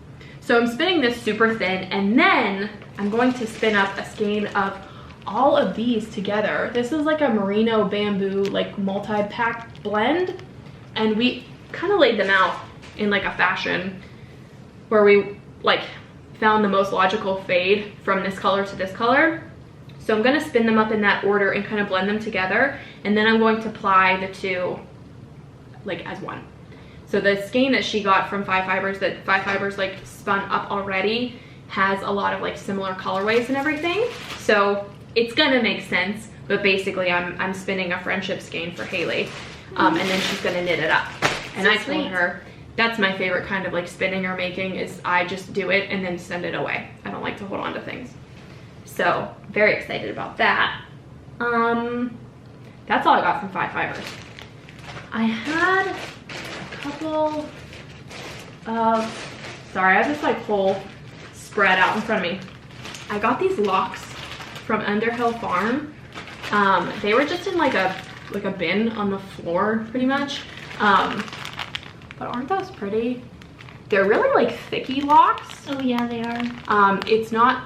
So I'm spinning this super thin, and then I'm going to spin up a skein of all of these together. This is like a merino bamboo, like multi-pack blend. And we kind of laid them out in like a fashion where we like found the most logical fade from this color to this color. So I'm gonna spin them up in that order and kind of blend them together. And then I'm going to ply the 2 like as one. So the skein that she got from 5 Fibers, that 5 Fibers like spun up already, has a lot of like similar colorways and everything. So it's gonna make sense, but basically I'm spinning a friendship skein for Haley. And then she's gonna knit it up. And so I told her that's my favorite kind of like spinning or making, is I just do it and then send it away. I don't like to hold on to things. So very excited about that. That's all I got from 5 Fibers. I had a couple of, sorry, I have this like whole spread out in front of me. I got these locks from Underhill Farm. They were just in like a bin on the floor pretty much. But aren't those pretty? They're really like thicky locks. Oh yeah, they are.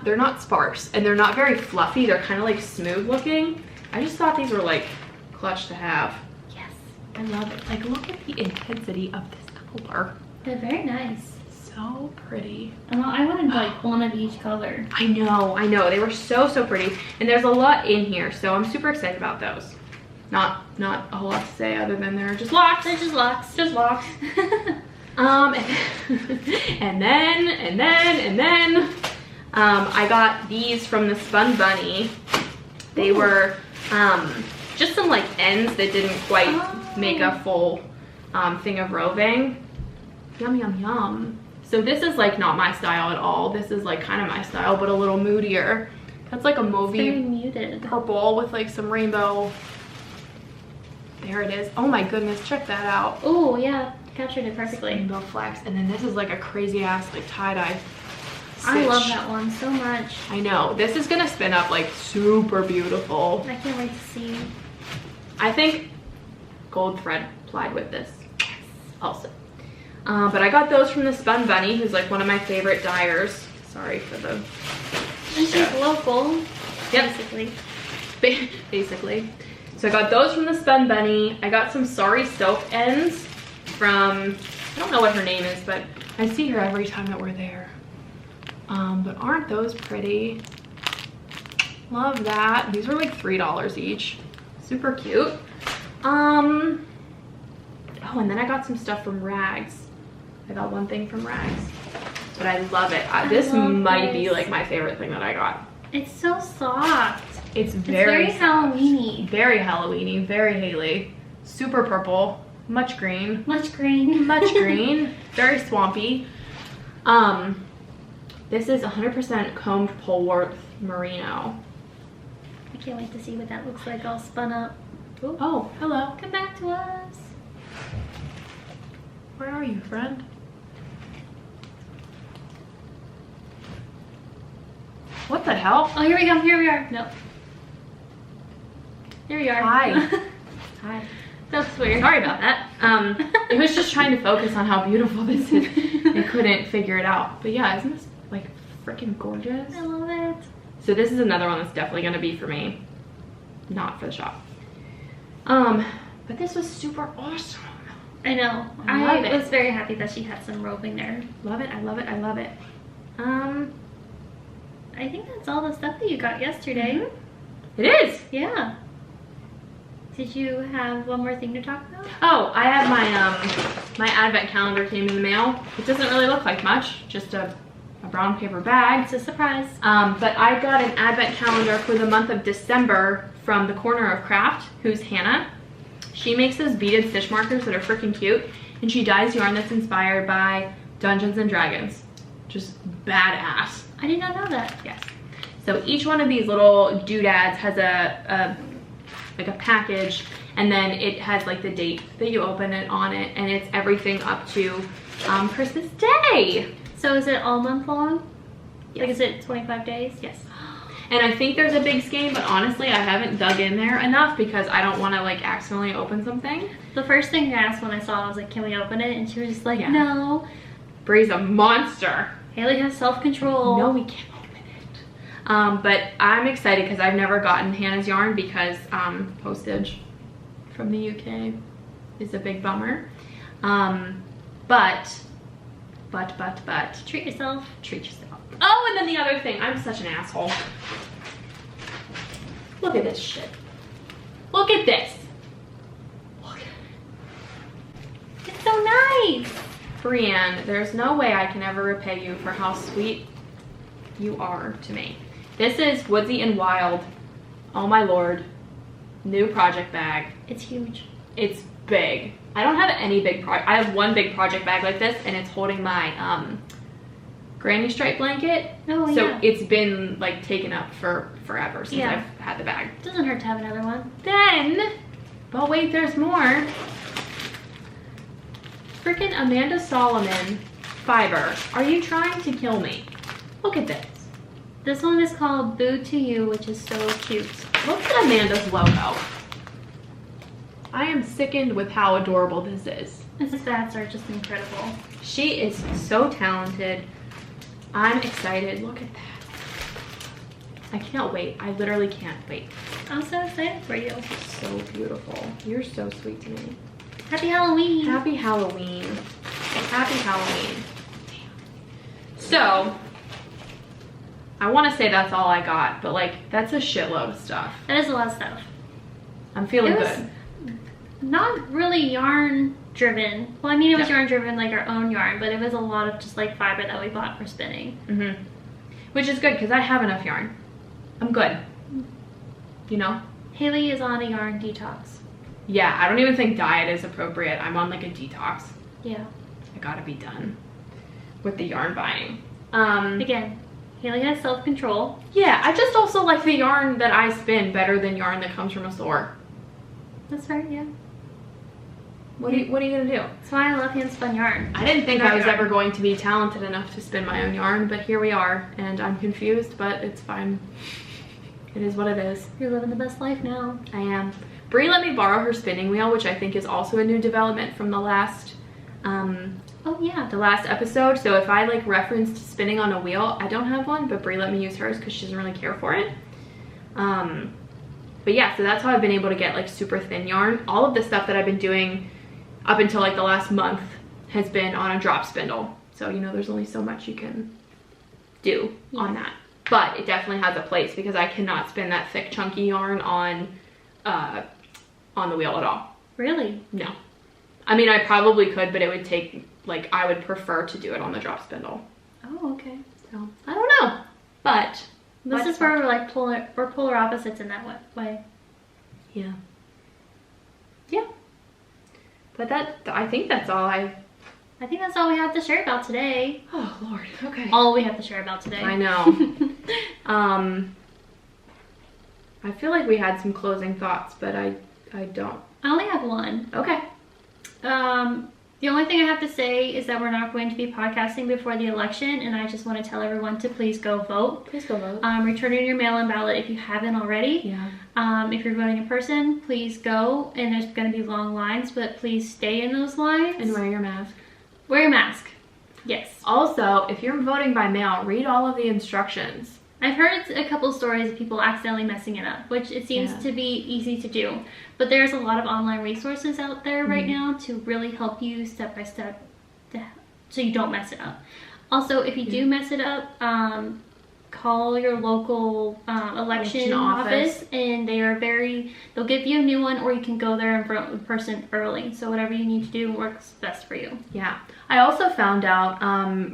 They're not sparse, and they're not very fluffy. They're kind of like smooth looking. I just thought these were like clutch to have. Yes, I love it. Like, look at the intensity of this color. They're very nice. So pretty. I wanted like one of each color. I know. They were so pretty. And there's a lot in here, so I'm super excited about those. Not a whole lot to say other than they're just locks. They're just locks. Just locks. And then I got these from the Spun Bunny. They were just some like ends that didn't quite make a full thing of roving. Yum, yum, yum. So this is like not my style at all. This is like kind of my style, but a little moodier. That's like a movie. Very muted. Purple with like some rainbow. There it is. Oh my goodness, check that out. Oh yeah, captured it perfectly. Rainbow flax. And then this is like a crazy ass like tie-dye stitch. I love that one so much. I know. This is gonna spin up like super beautiful. I can't wait to see. I think gold thread plied with this also. But I got those from the Spun Bunny, who's like one of my favorite dyers. Sorry for the... And she's local, yep. Basically. So I got those from the Spun Bunny. I got some Sorry Silk ends from, I don't know what her name is, but I see her every time that we're there. But aren't those pretty? Love that. These were like $3 each. Super cute. Oh, and then I got some stuff from RaggZ. I got one thing from RaggZ, but I love it. This might be like my favorite thing that I got. It's so soft. It's very Halloween-y. Very Halloween-y, very Haley. Super purple, much green. Much green. Much green, very swampy. This is 100% combed Polwarth merino. I can't wait to see what that looks like all spun up. Ooh. Oh, hello. Come back to us. Where are you, friend? What the hell? Oh, here we go. Here we are. No. Here we are. Hi. Hi. That's weird. Sorry about that. It was just trying to focus on how beautiful this is. I couldn't figure it out. But yeah, isn't this like freaking gorgeous? I love it. So this is another one that's definitely gonna be for me, not for the shop. But this was super awesome. I know. I was very happy that she had some roving there. Love it. I love it. I love it. I think that's all the stuff that you got yesterday. Mm-hmm. It is. Yeah. Did you have one more thing to talk about? Oh, I have my my advent calendar came in the mail. It doesn't really look like much, just a brown paper bag. It's a surprise. But I got an advent calendar for the month of December from the Corner of Craft, who's Hannah. She makes those beaded stitch markers that are freaking cute, and she dyes yarn that's inspired by Dungeons and Dragons. Just badass. I did not know that. Yes. So each one of these little doodads has like a package, and then it has like the date that you open it on it, and it's everything up to Christmas Day. So is it all month long? Yes. Like, is it 25 days? Yes. And I think there's a big skein, but honestly, I haven't dug in there enough because I don't want to like accidentally open something. The first thing I asked when I saw it, I was like, can we open it? And she was just like, Yeah. no. Bree's a monster. Haley has self-control. No, we can't open it. But I'm excited because I've never gotten Hannah's yarn because postage from the UK is a big bummer. But Treat yourself. treat yourself. Oh, and then the other thing, I'm such an asshole. Look at this shit. Look at this. Look. It's so nice. Brienne, there's no way I can ever repay you for how sweet you are to me. This is Woodsy and Wild. Oh my lord. New project bag. It's huge. It's big. I don't have any big project. I have one big project bag like this, and it's holding my granny stripe blanket. Oh, so yeah. it's been like taken up for forever since Yeah. I've had the bag. Doesn't hurt to have another one. Then, but wait, there's more. Freaking Amanda Solomon fiber. Are you trying to kill me? Look at this. This one is called Boo to You, which is so cute. Look at Amanda's logo. I am sickened with how adorable this is. His stats are just incredible. She is so talented. I'm excited. Look at that. I can't wait. I literally can't wait. I'm so excited for you. So beautiful. You're so sweet to me. Happy Halloween. Happy Halloween. Happy Halloween. So, I want to say that's all I got, but like, that's a shitload of stuff. That is a lot of stuff. I'm feeling It was good. Not really yarn driven. Well, I mean, it was yarn driven, like our own yarn, but it was a lot of just like fiber that we bought for spinning. Mm-hmm. Which is good because I have enough yarn. I'm good. You know? Haley is on a yarn detox. Yeah, I don't even think diet is appropriate. I'm on like a detox. Yeah. I gotta be done with the yarn buying. Again, Haley has self-control. Yeah, I just also like the yarn that I spin better than yarn that comes from a store. That's right, yeah. What are you gonna do? That's why I love hand-spun yarn. I didn't think I was ever going to be talented enough to spin my own yarn, but here we are, and I'm confused, but it's fine. It is what it is. You're living the best life now. I am. Brie let me borrow her spinning wheel, which I think is also a new development from the last Oh yeah. the last episode. So if I like referenced spinning on a wheel, I don't have one, but Brie let me use hers because she doesn't really care for it. But yeah, so that's how I've been able to get like super thin yarn. All of the stuff that I've been doing up until like the last month has been on a drop spindle. So, you know, there's only so much you can do on that. But it definitely has a place because I cannot spin that thick chunky yarn on the wheel at all. Really? No. I mean, I probably could, but it would take, like, I would prefer to do it on the drop spindle. Oh, okay. So, I don't know. But This is where we're like polar opposites in that way. yeah. Yeah. But I think that's all I think that's all we have to share about today. Oh, Lord. Okay. All we have to share about today. I know. I feel like we had some closing thoughts, but I don't. I only have one. Okay. The only thing I have to say is that we're not going to be podcasting before the election, and I just want to tell everyone to please go vote. Please go vote. Return in your mail-in ballot if you haven't already. Yeah. If you're voting in person, please go, and there's going to be long lines, but please stay in those lines. And wear your mask. Wear your mask. Yes. Also, if you're voting by mail, read all of the instructions. I've heard a couple stories of people accidentally messing it up, which it seems to be easy to do. But there's a lot of online resources out there right now to really help you step by step so you don't mess it up. Also, if you do mess it up, call your local election office, and they are very they'll give you a new one, or you can go there in person early. So whatever you need to do works best for you. Yeah. I also found out,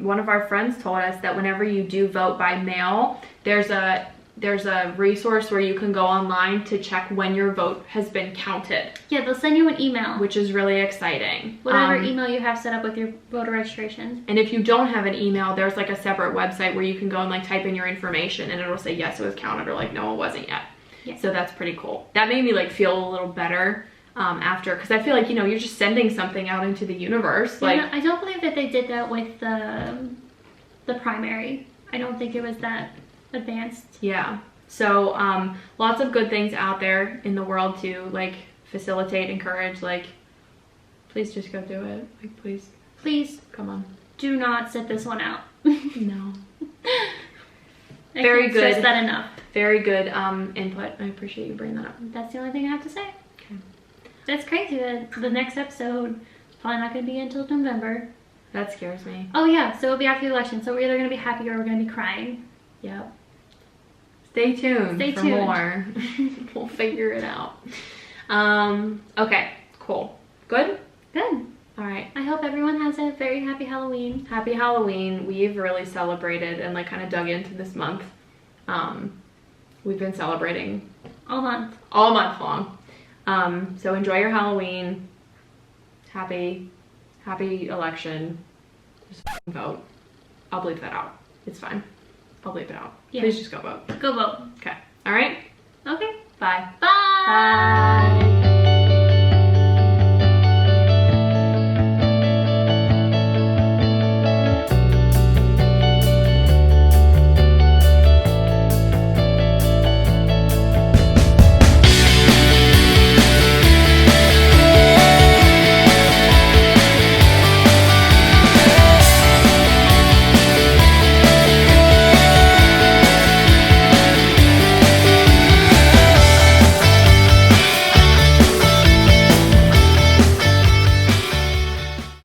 one of our friends told us that whenever you do vote by mail, there's a resource where you can go online to check when your vote has been counted. Yeah, they'll send you an email. Which is really exciting. Whatever email you have set up with your voter registration. And if you don't have an email, there's like a separate website where you can go and like type in your information and it'll say yes, it was counted, or like no, it wasn't yet. Yeah. So that's pretty cool. That made me like feel a little better after, because I feel like, you know, you're just sending something out into the universe. Yeah, like, no, I don't believe that they did that with the primary. I don't think it was that advanced. Yeah. So lots of good things out there in the world to like facilitate, encourage, like please just go do it. Like please come on. Do not sit this one out. No. I Very can't good. stress that enough. Very good input. I appreciate you bringing that up. That's the only thing I have to say. Okay. That's crazy that the next episode probably not going to be until November. That scares me. Oh yeah, so it'll be after the election. So we're either going to be happy or we're going to be crying. Yep. Stay tuned for tuned. more. We'll figure it out. Okay, cool. Good? Good. All right. I hope everyone has a very happy Halloween. Happy Halloween. We've really celebrated and like kind of dug into this month. We've been celebrating All month long. So enjoy your Halloween. Happy election. Just vote. I'll bleep that out. It's fine. I'll bleep it out. Yeah. Please just go vote. Go vote. Okay. All right. Okay. Bye.